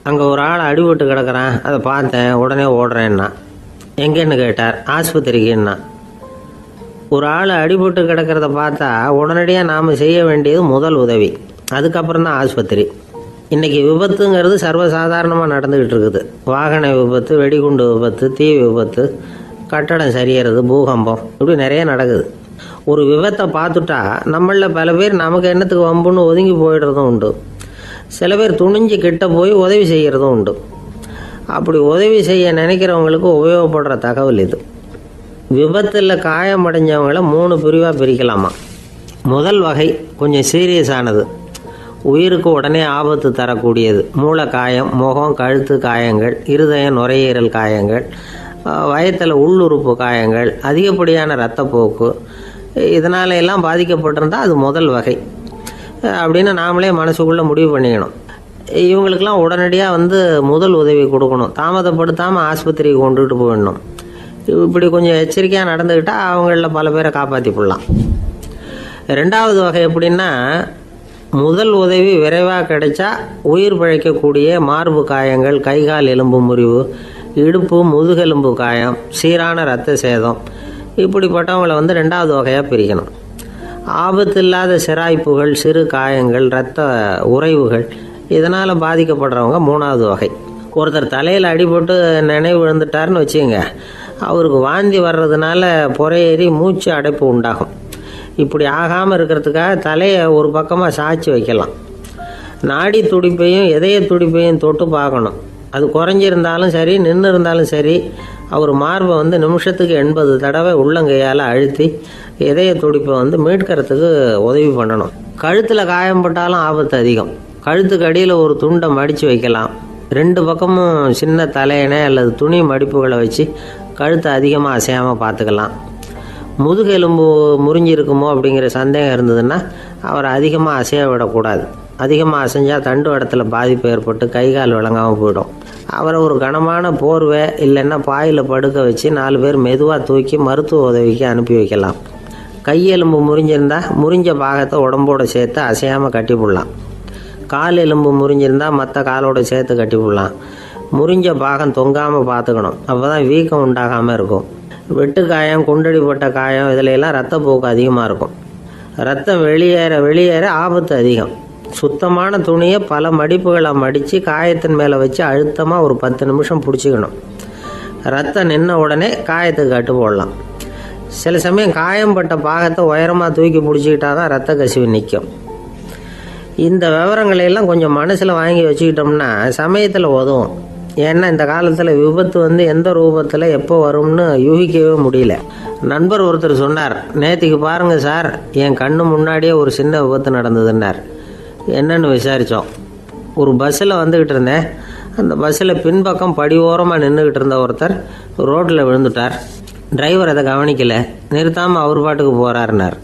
அங்கே ஒரு ஆள் அடிபட்டு கிடக்கிறான், அதை பார்த்தேன், உடனே ஓடுறேன்னா. எங்கேன்னு கேட்டார். ஆஸ்பத்திரிக்குன்னா. ஒரு ஆள் அடிபட்டு கிடக்கிறத பார்த்தா உடனடியாக நாம் செய்ய வேண்டியது முதல் உதவி, அதுக்கப்புறம் தான் ஆஸ்பத்திரி. இன்றைக்கி விபத்துங்கிறது சர்வசாதாரணமாக நடந்துக்கிட்டு இருக்குது. வாகன விபத்து, வெடிகுண்டு விபத்து, தீ விபத்து, கட்டடம் சரியறது, பூகம்பம், இப்படி நிறைய நடக்குது. ஒரு விபத்தை பார்த்துட்டா நம்மளில் பல பேர் நமக்கு என்னத்துக்கு வம்புன்னு ஒதுங்கி போயிடுறதும் உண்டு. சில பேர் துணிஞ்சு கிட்ட போய் உதவி செய்கிறதும் உண்டு. அப்படி உதவி செய்ய நினைக்கிறவங்களுக்கு உபயோகப்படுற தகவல் இது. விபத்தில் காயமடைஞ்சவங்களை 3 பிரிவாக பிரிக்கலாமா. முதல் வகை கொஞ்சம் சீரியஸானது, உயிருக்கு உடனே ஆபத்து தரக்கூடியது. மூளை காயம், முகம், கழுத்து காயங்கள், இருதயம், நுரையீரல் காயங்கள், வயத்தில் உள்ளுறுப்பு காயங்கள், அதிகப்படியான இரத்தப்போக்கு, இதனால எல்லாம் பாதிக்கப்பட்டிருந்தால் அது முதல் வகை அப்படின்னு நாமளே மனசுக்குள்ளே முடிவு பண்ணிக்கணும். இவங்களுக்கெல்லாம் உடனடியாக முதல் உதவி கொடுக்கணும். தாமதப்படுத்தாமல் ஆஸ்பத்திரிக்கு கொண்டுகிட்டு போயிடணும். இப்படி கொஞ்சம் எச்சரிக்கையாக நடந்துக்கிட்டால் அவங்களில் பல பேரை காப்பாற்றி போடலாம். 2வது வகை எப்படின்னா, முதல் உதவி விரைவாக கிடைச்சா உயிர் பிழைக்கக்கூடிய மார்பு காயங்கள், கைகால் எலும்பு முறிவு, இடுப்பு முதுகெலும்பு காயம், சீரான இரத்த சேதம், இப்படிப்பட்டவங்களை 2வது வகையாக பிரிக்கணும். ஆபத்து இல்லாத சிராய்ப்புகள், சிறு காயங்கள், இரத்த உறைவுகள், இதனால் பாதிக்கப்படுறவங்க 3வது வகை. ஒருத்தர் தலையில் அடிபட்டு நினைவு விழுந்துட்டாருன்னு வச்சுங்க, அவருக்கு வாந்தி வர்றதுனால புறையேறி மூச்சு அடைப்பு உண்டாகும். இப்படி ஆகாமல் இருக்கிறதுக்காக தலையை ஒரு பக்கமாக சாய்ச்சி வைக்கலாம். நாடி துடிப்பையும் இதய துடிப்பையும் தொட்டு பார்க்கணும். அது குறைஞ்சிருந்தாலும் சரி, நின்று இருந்தாலும் சரி, அவர் மார்பை நிமிஷத்துக்கு 80 தடவை உள்ளங்கையால் அழுத்தி இதய துடிப்பை மீட்கிறதுக்கு உதவி பண்ணணும். கழுத்தில் காயம்பட்டாலும் ஆபத்து அதிகம். கழுத்துக்கு அடியில் ஒரு துண்டை மடித்து வைக்கலாம். 2 பக்கமும் சின்ன தலையணை அல்லது துணி மடிப்புகளை வச்சு கழுத்தை அதிகமாக அசையாமல் பார்த்துக்கலாம். முதுகெலும்பு முறிஞ்சிருக்குமோ அப்படிங்கிற சந்தேகம் இருந்ததுன்னா அவரை அதிகமாக அசைய விடக்கூடாது. அதிகமாக அசைஞ்சால் தண்டு இடத்துல பாதிப்பு ஏற்பட்டு கை கால் விளங்காமல் போயிடும். அவரை ஒரு கனமான போர்வை இல்லைன்னா பாயில் படுக்க வச்சு 4 பேர் மெதுவாக தூக்கி மருத்துவ உதவிக்கு அனுப்பி வைக்கலாம். கையெலும்பு முறிஞ்சிருந்தால் முறிஞ்ச பாகத்தை உடம்போடு சேர்த்து அசையாமல் கட்டி போடலாம். கால் எலும்பு முறிஞ்சிருந்தால் மற்ற காலோடு சேர்த்து கட்டி போடலாம். முறிஞ்ச பாகம் தொங்காமல் பார்த்துக்கணும். அப்போ தான் வீக்கம் உண்டாகாமல் இருக்கும். வெட்டு காயம், குண்டடிப்பட்ட காயம், இதிலெல்லாம் ரத்தப்போக்கு அதிகமாக இருக்கும். ரத்தம் வெளியேற ஆபத்து அதிகம். சுத்தமான துணியை பல மடிப்புகளை மடித்து காயத்தின் மேலே வச்சு அழுத்தமாக ஒரு 10 நிமிஷம் பிடிச்சிக்கணும். ரத்தம் நின்ன உடனே காயத்துக்கு கட்டு போடலாம். சில சமயம் காயம்பட்ட பாகத்தை உயரமாக தூக்கி பிடிச்சிக்கிட்டா தான் ரத்த கசிவு நிற்கும். இந்த விவரங்களையெல்லாம் கொஞ்சம் மனசில் வாங்கி வச்சுக்கிட்டோம்னா சமயத்தில் உதவும். ஏன்னா இந்த காலத்தில் விபத்து எந்த ரூபத்தில் எப்போ வரும்னு யூகிக்கவே முடியல. நண்பர் ஒருத்தர் சொன்னார், நேற்றுக்கு பாருங்கள் சார், என் கண்ணு முன்னாடியே ஒரு சின்ன விபத்து நடந்ததுன்னார். என்னன்னு விசாரித்தோம். ஒரு பஸ்ஸில் வந்துக்கிட்டு இருந்தேன். அந்த பஸ்ஸில் பின்பக்கம் படி ஓரமாக நின்றுக்கிட்டு இருந்த ஒருத்தர் ரோட்டில் விழுந்துட்டார். டிரைவர் அதை கவனிக்கலை, நிறுத்தாமல் அவர் பாட்டுக்கு போகிறாருனார்.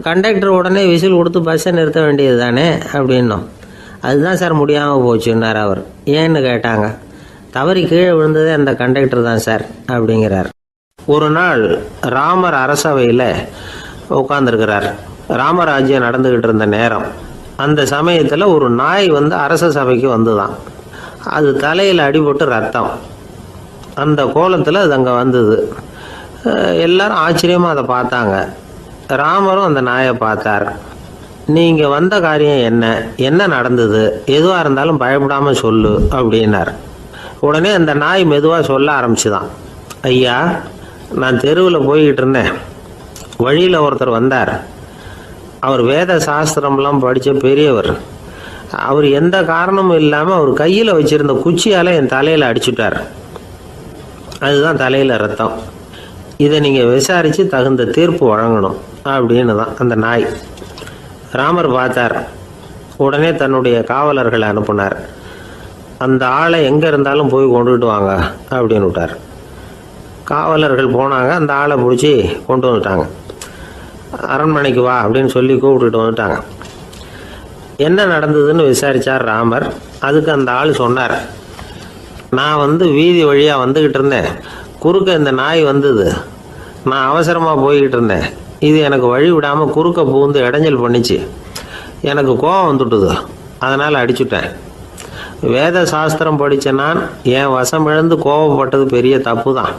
கண்டக்டர் உடனே விசில் கொடுத்து பஸ்ஸை நிறுத்த வேண்டியது தானே அப்படின்னோம். அதுதான் சார் முடியாமல் போச்சுன்னார் அவர். ஏன்னு கேட்டாங்க. தவறி கீழே விழுந்ததே அந்த கண்டக்டர் தான் சார் அப்படிங்கிறார். ஒரு நாள் ராமர் அரசவையில் உட்காந்துருக்கிறார். ராமராஜ்யம் நடந்துக்கிட்டு இருந்த நேரம். அந்த சமயத்தில் ஒரு நாய் அரச சபைக்கு வந்துதான். அது தலையில் அடிபட்டு ரத்தம். அந்த கோலத்தில் அது அங்கே வந்தது. எல்லாரும் ஆச்சரியமாக அதை பார்த்தாங்க. ராமரும் அந்த நாயை பார்த்தார். நீங்கள் வந்த காரியம் என்ன நடந்தது, எதுவாக இருந்தாலும் பயப்படாமல் சொல்லு அப்படின்னார். உடனே அந்த நாய் மெதுவாக சொல்ல ஆரம்பிச்சுதான். ஐயா, நான் தெருவில் போய்கிட்டு இருந்தேன். வழியில் ஒருத்தர் வந்தார். அவர் வேத சாஸ்திரம்லாம் படித்த பெரியவர். அவர் எந்த காரணமும் இல்லாமல் அவர் கையில் வச்சுருந்த குச்சியால் என் தலையில் அடிச்சுட்டார். அதுதான் தலையில் ரத்தம். இதை நீங்கள் விசாரித்து தகுந்த தீர்ப்பு வழங்கணும் அப்படின்னு தான் அந்த நாய். ராமர் பார்த்தார். உடனே தன்னுடைய காவலர்களை அனுப்புனார். அந்த ஆளை எங்கே இருந்தாலும் போய் கொண்டுகிட்டு வாங்க அப்படின்னு விட்டார். காவலர்கள் போனாங்க. அந்த ஆளை பிடிச்சி கொண்டு வந்துட்டாங்க. அரண்மனைக்கு வா அப்படின்னு சொல்லி கூப்பிட்டுட்டு வந்துட்டாங்க. என்ன நடந்ததுன்னு விசாரித்தார் ராமர். அதுக்கு அந்த ஆள் சொன்னார், நான் வீதி வழியாக வந்துக்கிட்டு இருந்தேன். குறுக்க இந்த நாய் வந்தது. நான் அவசரமாக போய்கிட்டு இருந்தேன். இது எனக்கு வழி விடாமல் குறுக்க பூந்து இடைஞ்சல் பண்ணிச்சு. எனக்கு கோபம் வந்துட்டுது. அதனால் அடிச்சுட்டேன். வேத சாஸ்திரம் படித்த நான் என் வசம் இழந்து கோபப்பட்டது பெரிய தப்பு தான்.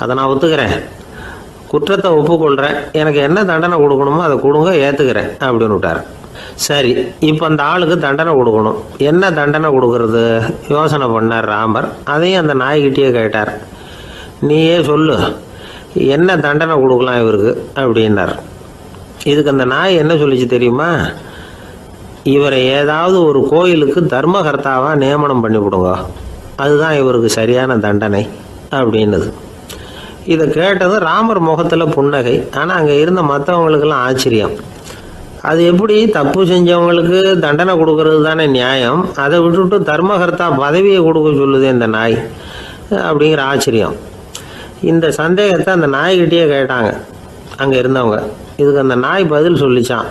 அதை நான் ஒத்துக்கிறேன். குற்றத்தை ஒப்புக்கொள்கிறேன், எனக்கு என்ன தண்டனை கொடுக்கணுமோ அதை கொடுங்க, ஏற்றுக்கிறேன் அப்படின்னு விட்டார். சரி, இப்போ அந்த ஆளுக்கு தண்டனை கொடுக்கணும். என்ன தண்டனை கொடுக்கறது யோசனை பண்ணார் ராமர். அதையும் அந்த நாய்கிட்டே கேட்டார். நீயே சொல்லு, என்ன தண்டனை கொடுக்கலாம் இவருக்கு அப்படின்னார். இதுக்கு அந்த நாய் என்ன சொல்லிச்சு தெரியுமா? இவரை ஏதாவது ஒரு கோயிலுக்கு தர்மகர்த்தாவாக நியமனம் பண்ணி விடுங்க, அதுதான் இவருக்கு சரியான தண்டனை அப்படின்னுது. இதை கேட்டதும் ராமர் முகத்தில் புன்னகை. ஆனால் அங்கே இருந்த மற்றவங்களுக்கெல்லாம் ஆச்சரியம். அது எப்படி, தப்பு செஞ்சவங்களுக்கு தண்டனை கொடுக்கறது தானே நியாயம், அதை விட்டுவிட்டு தர்மகர்த்தா பதவியை கொடுக்க சொல்லுது இந்த நாய் அப்படிங்கிற ஆச்சரியம். இந்த சந்தேகத்தை அந்த நாய்கிட்டே கேட்டாங்க அங்கே இருந்தவங்க. இதுக்கு அந்த நாய் பதில் சொல்லிச்சான்.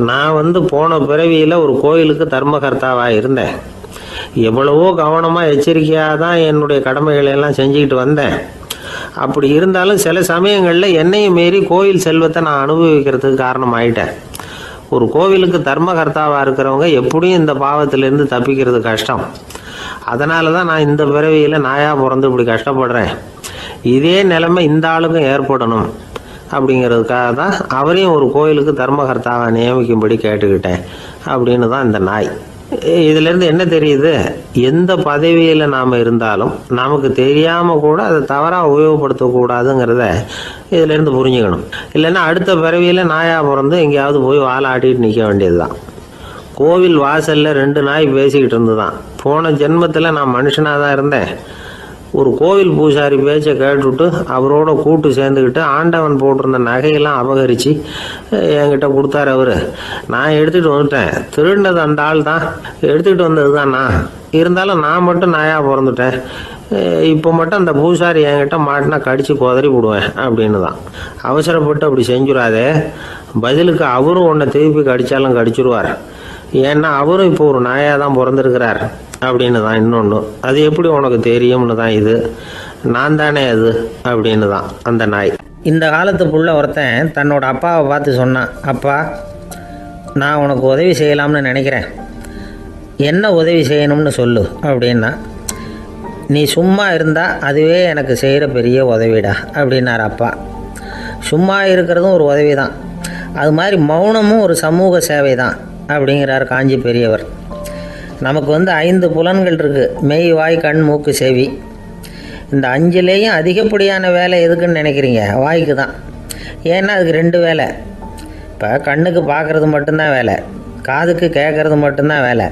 நான் போன பிறவியில் ஒரு கோயிலுக்கு தர்மகர்த்தாவாக இருந்தேன். எவ்வளவோ கவனமாக எச்சரிக்கையாக தான் என்னுடைய கடமைகளை எல்லாம் செஞ்சுக்கிட்டு வந்தேன். அப்படி இருந்தாலும் சில சமயங்களில் என்னையும் மீறி கோயில் செல்வத்தை நான் அனுபவிக்கிறதுக்கு காரணமாயிட்டேன். ஒரு கோவிலுக்கு தர்மகர்த்தாவாக இருக்கிறவங்க எப்படியும் இந்த பாவத்திலேருந்து தப்பிக்கிறது கஷ்டம். அதனால தான் நான் இந்த பிறவியில் நாயாக பிறந்து இப்படி கஷ்டப்படுறேன். இதே நிலைமை இந்த ஆளுக்கும் ஏற்படணும் அப்படிங்கிறதுக்காக தான் அவரையும் ஒரு கோயிலுக்கு தர்மகர்த்தாவை நியமிக்கும்படி கேட்டுக்கிட்டேன் அப்படின்னு தான் இந்த நாய். இதிலேருந்து என்ன தெரியுது? எந்த பதவியில் நாம் இருந்தாலும் நமக்கு தெரியாமல் கூட அதை தவறாக உபயோகப்படுத்தக்கூடாதுங்கிறத இதிலேருந்து புரிஞ்சுக்கணும். இல்லைன்னா அடுத்த பிறவியில் நாயாக பிறந்து எங்கேயாவது போய் வாழை ஆட்டிகிட்டு நிற்க வேண்டியது தான். கோவில் வாசலில் 2 நாய் பேசிக்கிட்டு இருந்துதான். போன ஜென்மத்தில் நான் மனுஷனாக தான் இருந்தேன். ஒரு கோவில் பூசாரி பேச்சை கேட்டுவிட்டு அவரோட கூட்டு சேர்ந்துக்கிட்டு ஆண்டவன் போட்டிருந்த நகையெல்லாம் அபகரித்து என்கிட்ட கொடுத்தாரு அவர். நான் எடுத்துகிட்டு வந்துட்டேன். திருடினது அந்த ஆள் தான், எடுத்துக்கிட்டு வந்தது தான் நான். இருந்தாலும் நான் மட்டும் நாயாக பிறந்துட்டேன். இப்போ மட்டும் அந்த பூசாரி என்கிட்ட மாட்டினா கடித்து குதறி விடுவேன் அப்படின்னு தான். அவசரப்பட்டு அப்படி செஞ்சுடாதே, பதிலுக்கு அவரும் உன்னை திருப்பி கடித்தாலும் கடிச்சிருவார். ஏன்னா அவரும் இப்போ ஒரு நாயாக தான் பிறந்திருக்கிறார் அப்படின்னு தான். இன்னொன்று, அது எப்படி உனக்கு தெரியும்னு தான். இது நான் தானே அது அப்படின்னு தான் அந்த நாய். இந்த காலத்துக்குள்ள ஒருத்தன் தன்னோட அப்பாவை பார்த்து சொன்னான், அப்பா நான் உனக்கு உதவி செய்யலாம்னு நினைக்கிறேன், என்ன உதவி செய்யணும்னு சொல்லு அப்படின்னா. நீ சும்மா இருந்தால் அதுவே எனக்கு செய்கிற பெரிய உதவிடா அப்படின்னார் அப்பா. சும்மா இருக்கிறதும் ஒரு உதவி தான், அது மாதிரி மௌனமும் ஒரு சமூக சேவை தான் அப்படிங்கிறார் காஞ்சி பெரியவர். நமக்கு 5 புலன்கள் இருக்குது, மெய், வாய், கண், மூக்கு, செவி. இந்த 5லேயும் அதிகப்படியான வேலை எதுக்குன்னு நினைக்கிறீங்க? வாய்க்கு தான். ஏன்னா அதுக்கு 2 வேலை. இப்போ கண்ணுக்கு பார்க்குறது மட்டும்தான் வேலை, காதுக்கு கேட்குறது மட்டும்தான் வேலை,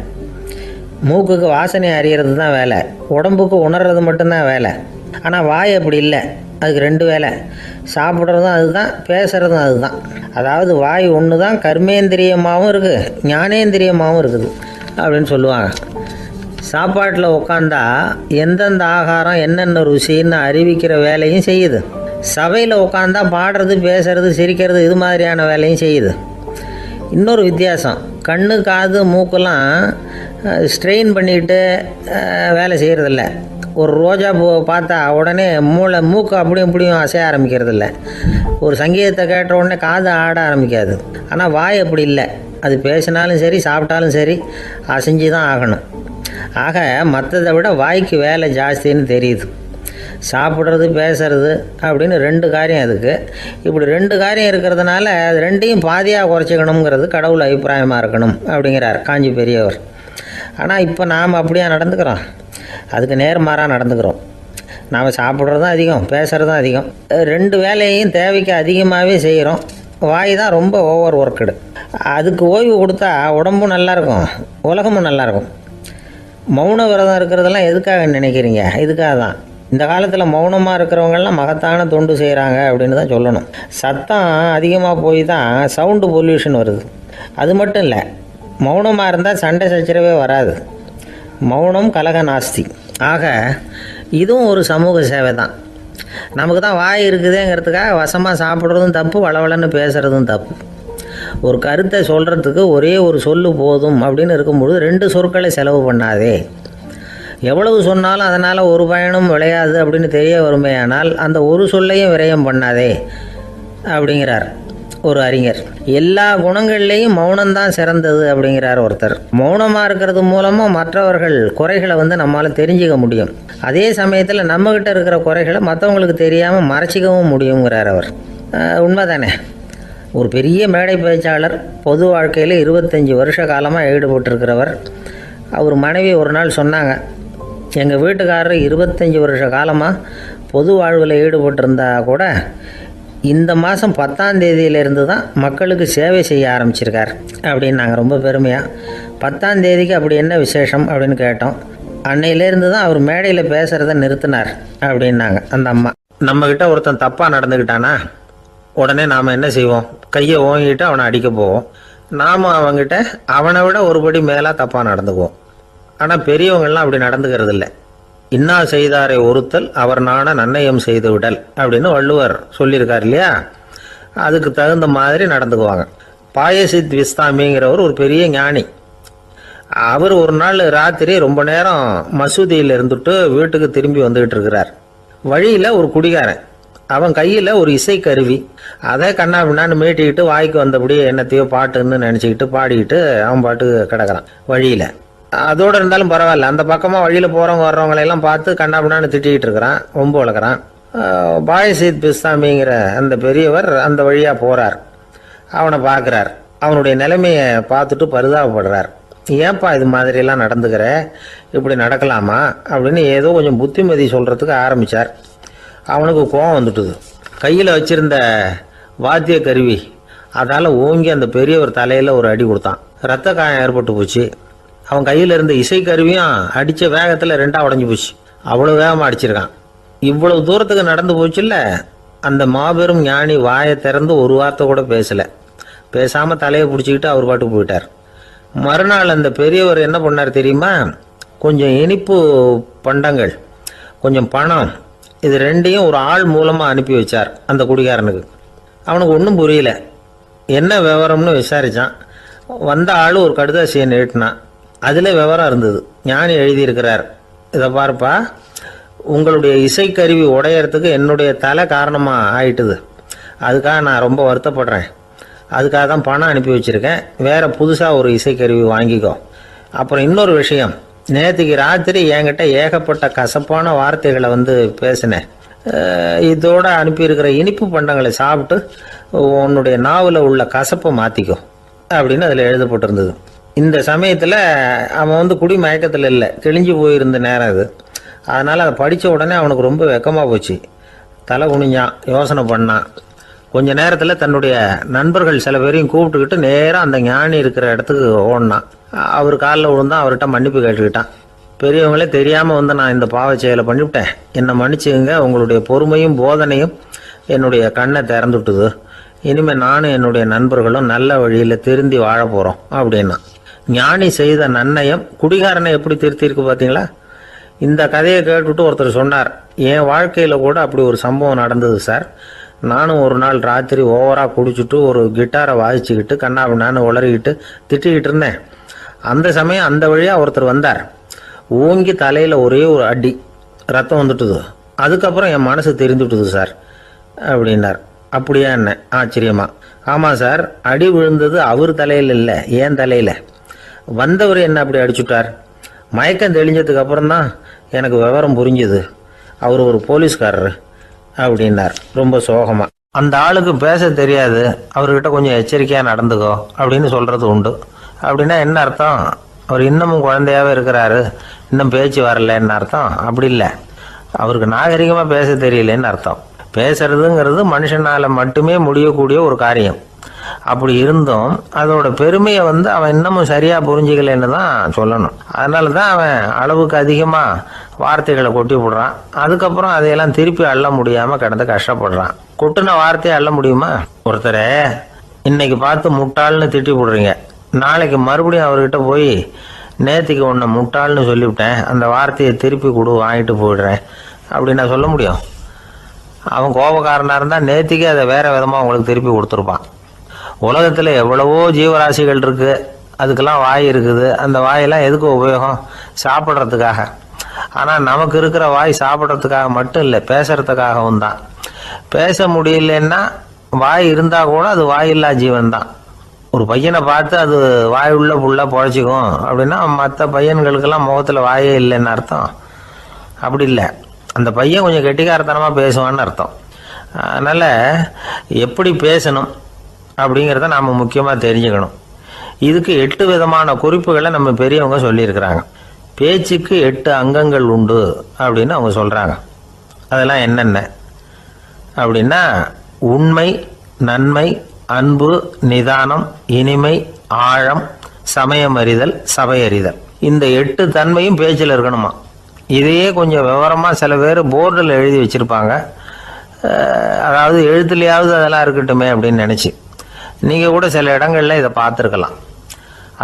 மூக்குக்கு வாசனை அறியறது தான் வேலை, உடம்புக்கு உணர்றது மட்டும்தான் வேலை. ஆனால் வாய் அப்படி இல்லை, அதுக்கு 2 வேலை. சாப்பிட்றதும் அதுதான், பேசுகிறதும் அதுதான். அதாவது வாய் ஒன்று தான் கர்மேந்திரியமாகவும் இருக்குது, ஞானேந்திரியமாகவும் இருக்குது அப்படின்னு சொல்லுவாங்க. சாப்பாட்டில் உட்காந்தா எந்தெந்த ஆகாரம் என்னென்ன ருசின்னு அறிவிக்கிற வேலையும் செய்யுது. சபையில் உட்காந்தா பாடுறது, பேசுறது, சிரிக்கிறது, இது மாதிரியான வேலையும் செய்யுது. இன்னொரு வித்தியாசம், கண்ணு, காது, மூக்கெல்லாம் ஸ்ட்ரெயின் பண்ணிக்கிட்டு வேலை செய்கிறதில்ல. ஒரு ரோஜா பூவை பார்த்தா உடனே மூக்கு அப்படியும் இப்படியும் அசைய ஆரம்பிக்கிறதில்ல. ஒரு சங்கீதத்தை கேட்ட உடனே காது ஆட ஆரம்பிக்காது. ஆனால் வாய் அப்படி இல்லை, அது பேசினாலும் சரி சாப்பிட்டாலும் சரி அசைஞ்சு தான் ஆகணும். ஆக மற்றதை விட வாய்க்கு வேலை ஜாஸ்தின்னு தெரியுது. சாப்பிட்றது, பேசுறது அப்படின்னு 2 காரியம் அதுக்கு. இப்படி 2 காரியம் இருக்கிறதுனால அது 2ஐயும் பாதியாக குறைச்சிக்கணுங்கிறது கடவுள் அபிப்பிராயமாக இருக்கணும் அப்படிங்கிறார் காஞ்சி பெரியவர். ஆனால் இப்போ நாம் அப்படியா நடந்துக்கிறோம்? அதுக்கு நேர்மாறாக நடந்துக்கிறோம். நாம் சாப்பிட்றதும் அதிகம், பேசுகிறதும் அதிகம், 2 வேலையையும் தேவைக்கு அதிகமாகவே செய்கிறோம். வாய் தான் ரொம்ப ஓவர் ஒர்க்குடு. அதுக்கு ஓய்வு கொடுத்தா உடம்பும் நல்லாயிருக்கும், உலகமும் நல்லாயிருக்கும். மௌன விரதம் இருக்கிறதெல்லாம் எதுக்காக நினைக்கிறீங்க? இதுக்காக தான். இந்த காலத்தில் மௌனமாக இருக்கிறவங்கெல்லாம் மகத்தான தொண்டு செய்கிறாங்க அப்படின்னு தான் சொல்லணும். சத்தம் அதிகமாக போய் தான் சவுண்டு பொல்யூஷன் வருது. அது மட்டும் இல்லை, மௌனமாக இருந்தால் சண்டை சச்சரவே வராது. மௌனம் கலக நாஸ்தி. ஆக இதுவும் ஒரு சமூக சேவை தான். நமக்கு தான் வாய் இருக்குதுங்கிறதுக்காக வசமாக சாப்பிட்றதும் தப்பு, வளவளன்னு பேசுகிறதும் தப்பு. ஒரு கருத்தை சொல்கிறதுக்கு ஒரே ஒரு சொல்லு போதும் அப்படின்னு இருக்கும்பொழுது 2 சொற்களை செலவு பண்ணாதே. எவ்வளவு சொன்னாலும் அதனால் ஒரு பயனும் விளையாது அப்படின்னு தெரிய வருமேயானால் அந்த ஒரு சொல்லையும் விரயம் பண்ணாதே அப்படிங்கிறார். ஒரு அறிஞர். எல்லா குணங்கள்லேயும் மௌனம்தான் சிறந்தது அப்படிங்கிறார் ஒருத்தர். மௌனமாக இருக்கிறது மூலமாக மற்றவர்கள் குறைகளை நம்மளால் தெரிஞ்சுக்க முடியும். அதே சமயத்தில் நம்மகிட்ட இருக்கிற குறைகளை மற்றவங்களுக்கு தெரியாமல் மறைச்சிக்கவும் முடியுங்கிறார் அவர். உண்மைதானே? ஒரு பெரிய மேடை பேச்சாளர், பொது வாழ்க்கையில் 25 வருஷ காலமாக ஈடுபட்டிருக்கிறவர். அவர் மனைவி ஒரு நாள் சொன்னாங்க, எங்கள் வீட்டுக்காரர் 25 வருஷ காலமாக பொது வாழ்வில் ஈடுபட்டிருந்தா கூட இந்த மாதம் 10ஆம் தேதியிலேருந்து தான் மக்களுக்கு சேவை செய்ய ஆரம்பிச்சிருக்கார் அப்படின்னு நாங்கள் ரொம்ப பெருமையாக. 10ஆம் தேதிக்கு அப்படி என்ன விசேஷம் அப்படின்னு கேட்டோம். அன்னையிலேருந்து தான் அவர் மேடையில் பேசுகிறத நிறுத்தினார் அப்படின்னாங்க அந்த அம்மா. நம்மக்கிட்ட ஒருத்தன் தப்பாக நடந்துக்கிட்டானா உடனே நாம் என்ன செய்வோம்? கையை ஓங்கிட்டு அவனை அடிக்க போவோம். நாம் அவங்ககிட்ட அவனை விட ஒருபடி மேலாக தப்பாக நடந்துக்குவோம். ஆனால் பெரியவங்கள்லாம் அப்படி நடந்துக்கிறது இல்லை. இன்னா செய்தாரை ஒருத்தல் அவர் நாண நன்னயம் செய்து விடல் அப்படின்னு வள்ளுவர் சொல்லியிருக்கார் இல்லையா? அதுக்கு தகுந்த மாதிரி நடந்துக்குவாங்க. பாயசித் விஸ்தாமிங்கிறவர் ஒரு பெரிய ஞானி. அவர் ஒரு நாள் ராத்திரி ரொம்ப நேரம் மசூதியில் இருந்துட்டு வீட்டுக்கு திரும்பி வந்துக்கிட்டு இருக்கிறார். வழியில் ஒரு குடிகாரன், அவன் கையில் ஒரு இசைக்கருவி, அதை கண்ணா பின்னான்னு மீட்டிக்கிட்டு வாய்க்கு வந்தபடி என்னத்தையோ பாட்டுன்னு நினச்சிக்கிட்டு பாடிக்கிட்டு அவன் பாட்டுக்கு கிடக்கிறான் வழியில். அதோடு இருந்தாலும் பரவாயில்ல, அந்த பக்கமாக வழியில் போகிறவங்க வர்றவங்களையெல்லாம் பார்த்து கண்ணா பின்னான்னு திட்டிக்கிட்டு இருக்கிறான், ஒம்பு வளர்க்குறான். பாயசீத் பிஸ்தாமிங்கிற அந்த பெரியவர் அந்த வழியாக போகிறார். அவனை பார்க்குறார். அவனுடைய நிலைமையை பார்த்துட்டு பரிதாபப்படுறார். ஏன்பா இது மாதிரியெல்லாம் நடந்துக்கிற, இப்படி நடக்கலாமா அப்படின்னு ஏதோ கொஞ்சம் புத்திமதி சொல்கிறதுக்கு ஆரம்பித்தார். அவனுக்கு கோபம் வந்துட்டுது. கையில் வச்சிருந்த வாத்திய கருவி அதால் ஓங்கி அந்த பெரியவர் தலையில் ஒரு அடி கொடுத்தான். ரத்த காயம் ஏற்பட்டு போச்சு. அவன் கையில் இருந்த இசைக்கருவியும் அடித்த வேகத்தில் 2ஆக உடஞ்சி போச்சு. அவ்வளோ வேகமாக அடிச்சிருக்கான். இவ்வளவு தூரத்துக்கு நடந்து போச்சுல்ல, அந்த மாபெரும் ஞானி வாயை திறந்து ஒரு வார்த்தை கூட பேசலை. பேசாமல் தலையை பிடிச்சிக்கிட்டு அவர் பாட்டுக்கு போயிட்டார். மறுநாள் அந்த பெரியவர் என்ன பண்ணார் தெரியுமா? கொஞ்சம் இனிப்பு பண்டங்கள், கொஞ்சம் பணம், இது ரெண்டையும் ஒரு ஆள் மூலமாக அனுப்பி வச்சார் அந்த குடிகாரனுக்கு. அவனுக்கு ஒன்றும் புரியல. என்ன விவரம்னு விசாரித்தான். வந்த ஆள் ஒரு கடுதாசியை நீட்டினான். அதில் விவரம் இருந்தது. ஞானி எழுதியிருக்கிறார், இதை பாருப்பா, உங்களுடைய இசைக்கருவி உடையறதுக்கு என்னுடைய தலை காரணமாக ஆயிட்டுது. அதுக்காக நான் ரொம்ப வருத்தப்படுறேன். அதுக்காக தான் பணம் அனுப்பி வச்சுருக்கேன். வேறு புதுசாக ஒரு இசைக்கருவி வாங்கிக்கோ. அப்புறம் இன்னொரு விஷயம், நேற்றுக்கு ராத்திரி என்கிட்ட ஏகப்பட்ட கசப்பான வார்த்தைகளை பேசினேன். இதோட அனுப்பியிருக்கிற இனிப்பு பண்டங்களை சாப்பிட்டு உன்னுடைய நாவில் உள்ள கசப்பை மாற்றிக்கோ அப்படின்னு அதில் எழுதப்பட்டிருந்தது. இந்த சமயத்தில் அவன் குடி மயக்கத்தில் இல்லை, கிழிஞ்சு போயிருந்த நேரம் அது. அதனால் அதை படித்த உடனே அவனுக்கு ரொம்ப வெக்கமாக போச்சு. தலை குனிஞ்சான், யோசனை பண்ணான். கொஞ்ச நேரத்தில் தன்னுடைய நண்பர்கள் சில பேரையும் கூப்பிட்டுக்கிட்டு நேராக அந்த ஞானி இருக்கிற இடத்துக்கு ஓடினான். அவர் காலில் விழுந்தான். அவர்கிட்ட மன்னிப்பு கேட்டுக்கிட்டான். பெரியவங்களே தெரியாமல் நான் இந்த பாவ செயலை பண்ணிவிட்டேன், என்னை மன்னிச்சுங்க. உங்களுடைய பொறுமையும் போதனையும் என்னுடைய கண்ணை திறந்துட்டுது. இனிமேல் நானும் என்னுடைய நண்பர்களும் நல்ல வழியில் திருந்தி வாழ போகிறோம் அப்படின்னா. ஞானி செய்த நன்னயம் குடிகாரனை எப்படி திருத்திருக்கு பார்த்தீங்களா? இந்த கதையை கேட்டுவிட்டு ஒருத்தர் சொன்னார், என் வாழ்க்கையில் கூட அப்படி ஒரு சம்பவம் நடந்தது சார். நானும் ஒரு நாள் ராத்திரி ஓவராக குடிச்சிட்டு ஒரு கிட்டாரை வாசிச்சுக்கிட்டு கண்ணாபின்னான்னு உளறிக்கிட்டு திட்டிக்கிட்டு இருந்தேன். அந்த சமயம் அந்த வழியாக ஒருத்தர் வந்தார். ஓங்கி தலையில் ஒரே ஒரு அடி, ரத்தம் வந்துட்டுது. அதுக்கப்புறம் என் மனசு தெரிந்துட்டுது சார் அப்படின்னார். அப்படியா என்ன ஆச்சரியமா? ஆமாம் சார், அடி விழுந்தது அவர் தலையில் இல்லை, என் தலையில். வந்தவர் என்ன அப்படி அடிச்சுட்டார். மயக்கம் தெளிஞ்சதுக்கு அப்புறம்தான் எனக்கு விவரம் புரிஞ்சுது. அவர் ஒரு போலீஸ்காரர் அப்படின்னார் ரொம்ப சோகமாக. அந்த ஆளுக்கு பேச தெரியாது, அவர்கிட்ட கொஞ்சம் எச்சரிக்கையாக நடந்துக்கோ அப்படின்னு சொல்கிறது உண்டு. அப்படின்னா என்ன அர்த்தம்? அவர் இன்னமும் குழந்தையாகவே இருக்கிறாரு, இன்னும் பேச்சு வரலன்னு அர்த்தம்? அப்படி இல்லை, அவருக்கு நாகரிகமாக பேச தெரியலன்னு அர்த்தம். பேசுறதுங்கிறது மனுஷனால் மட்டுமே முடியக்கூடிய ஒரு காரியம். அப்படி இருந்தும் அதோட பெருமையை அவன் இன்னமும் சரியாக புரிஞ்சிக்கலன்னு தான் சொல்லணும். அதனால தான் அவன் அளவுக்கு அதிகமாக வார்த்தைகளை கொட்டி விடுறான். அதுக்கப்புறம் அதையெல்லாம் திருப்பி அள்ள முடியாமல் கிடந்து கஷ்டப்படுறான். கொட்டின வார்த்தையை அள்ள முடியுமா? ஒருத்தரை இன்னைக்கு பார்த்து முட்டாள்னு திட்டி விடுறீங்க, நாளைக்கு மறுபடியும் அவர்கிட்ட போய் நேற்றுக்கு உன்னை முட்டாள்னு சொல்லிவிட்டேன், அந்த வார்த்தையை திருப்பி கொடு, வாங்கிட்டு போயிடுறேன் அப்படின்னு நான் சொல்ல முடியும்? அவன் கோபக்காரனாக இருந்தால் நேற்றுக்கே அதை வேறு விதமாக உங்களுக்கு திருப்பி கொடுத்துருப்பான். உலகத்தில் எவ்வளவோ ஜீவராசிகள் இருக்குது, அதுக்கெல்லாம் வாய் இருக்குது. அந்த வாயெல்லாம் எதுக்கு உபயோகம்? சாப்பிட்றதுக்காக. ஆனால் நமக்கு இருக்கிற வாய் சாப்பிட்றதுக்காக மட்டும் இல்லை, பேசுறதுக்காகவும் தான். பேச முடியலன்னா வாய் இருந்தால் கூட அது வாயில்லா ஜீவன் தான். ஒரு பையனை பார்த்து அது வாய் உள்ள புள்ள பொழைச்சிக்கும் அப்படின்னா மற்ற பையன்களுக்கெல்லாம் முகத்தில் வாயே இல்லைன்னு அர்த்தம். அப்படி இல்லை, அந்த பையன் கொஞ்சம் கெட்டிக்காரத்தனமாக பேசுவான்னு அர்த்தம். அதனால் எப்படி பேசணும் அப்படிங்கிறத நாம் முக்கியமாக தெரிஞ்சுக்கணும். இதுக்கு 8 விதமான குறிப்புகளை நம்ம பெரியவங்க சொல்லியிருக்கிறாங்க. பேச்சுக்கு 8 அங்கங்கள் உண்டு அப்படின்னு அவங்க சொல்கிறாங்க. அதெல்லாம் என்னென்ன அப்படின்னா உண்மை, நன்மை, அன்பு, நிதானம், இனிமை, ஆழம், சமயமறிதல், சபையறிதல். இந்த 8 தன்மையும் பேச்சில் இருக்கணுமா. இதையே கொஞ்சம் விவரமாக சில பேர் போர்டில் எழுதி வச்சுருப்பாங்க. அதாவது எழுத்துலையாவது அதெல்லாம் இருக்கட்டுமே அப்படின்னு நினச்சி நீங்கள் கூட சில இடங்களில் இதை பார்த்துருக்கலாம்.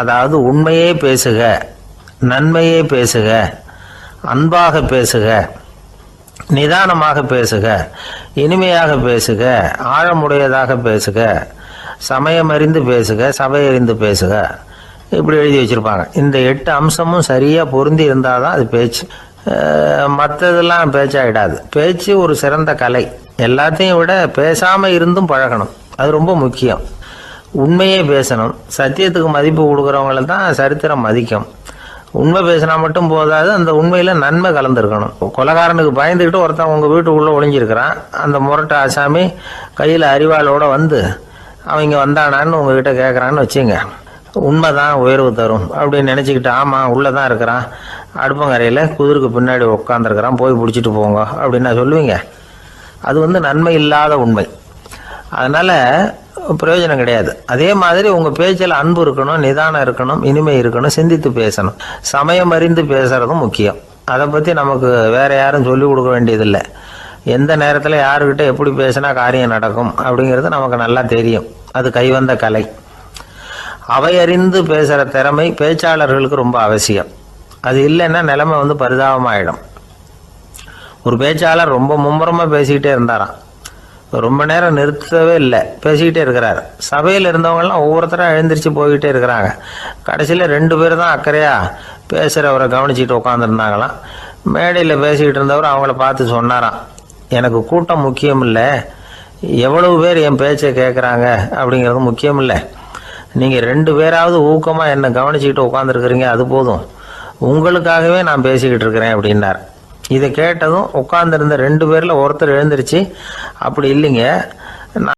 அதாவது உண்மையே பேசுக, நன்மையே பேசுக, அன்பாக பேசுக, நிதானமாக பேசுக, இனிமையாக பேசுக, ஆழமுடையதாக பேசுக, சமயமறிந்து பேசுக, சபையறிந்து பேசுக, இப்படி எழுதி வச்சுருப்பாங்க. இந்த 8 அம்சமும் சரியாக பொருந்தி இருந்தால் தான் அது பேச்சு. மற்றதெல்லாம் பேச்சாகிடாது. பேச்சு ஒரு சிறந்த கலை. எல்லாத்தையும் விட பேசாமல் இருந்தும் பழகணும், அது ரொம்ப முக்கியம். உண்மையே பேசணும். சத்தியத்துக்கு மதிப்பு கொடுக்குறவங்கள தான் சரித்திரம் மதிக்கும். உண்மை பேசினா மட்டும் போதாது, அந்த உண்மையில் நன்மை கலந்துருக்கணும். கொலைகாரனுக்கு பயந்துக்கிட்டு ஒருத்தன் உங்கள் வீட்டுக்குள்ளே ஒளிஞ்சிருக்கிறான். அந்த முரட்டு ஆசாமி கையில் அறிவாளோடு வந்து அவன் இங்கே வந்தானான்னு உங்ககிட்ட கேட்குறான்னு வச்சுங்க. உண்மை தான் உயர்வு தரும் அப்படின்னு நினச்சிக்கிட்டு ஆமாம் உள்ளே தான் இருக்கிறான், அடுப்பங்கரையில் குதிருக்கு பின்னாடி உட்காந்துருக்கிறான், போய் பிடிச்சிட்டு போங்க அப்படின்னு நான் சொல்லுவீங்க. அது நன்மை இல்லாத உண்மை. அதனால் பிரயோஜனம் கிடையாது. அதே மாதிரி உங்கள் பேச்சில் அன்பு இருக்கணும், நிதானம் இருக்கணும், இனிமை இருக்கணும், சிந்தித்து பேசணும், சமயம் அறிந்து பேசுகிறதும் முக்கியம். அதை பற்றி நமக்கு வேறு யாரும் சொல்லிக் கொடுக்க வேண்டியதில்லை. எந்த நேரத்தில் யாருக்கிட்ட எப்படி பேசினா காரியம் நடக்கும் அப்படிங்கிறது நமக்கு நல்லா தெரியும். அது கைவந்த கலை. அவையறிந்து பேசுகிற திறமை பேச்சாளர்களுக்கு ரொம்ப அவசியம். அது இல்லைன்னா நிலைமை பரிதாபமாயிடும். ஒரு பேச்சாளர் ரொம்ப மும்முரமாக பேசிக்கிட்டே இருந்தாராம். ரொம்ப நேரம் நிறுத்தவே இல்லை, பேசிக்கிட்டே இருக்கிறார். சபையில் இருந்தவங்கலாம் ஒவ்வொருத்தராக எழுந்திரிச்சு போய்கிட்டே இருக்கிறாங்க. கடைசியில் 2 பேர் தான் அக்கறையாக பேசுகிறவரை கவனிச்சிட்டு உட்காந்துருந்தாங்களாம். மேடையில் பேசிக்கிட்டு இருந்தவர் அவங்கள பார்த்து சொன்னாராம், எனக்கு கூட்டம் முக்கியம் இல்லை, எவ்வளவு பேர் என் பேச்சை கேட்குறாங்க அப்படிங்கிறது முக்கியம் இல்லை. நீங்கள் 2 பேராவது ஊக்கமாக என்னை கவனிச்சிக்கிட்டு உட்காந்துருக்குறீங்க, அது போதும். உங்களுக்காகவே நான் பேசிக்கிட்டு இருக்கிறேன் அப்படின்னார். இதை கேட்டதும் உட்காந்துருந்த 2 பேரில் ஒருத்தர் எழுந்திருச்சு, அப்படி இல்லைங்க,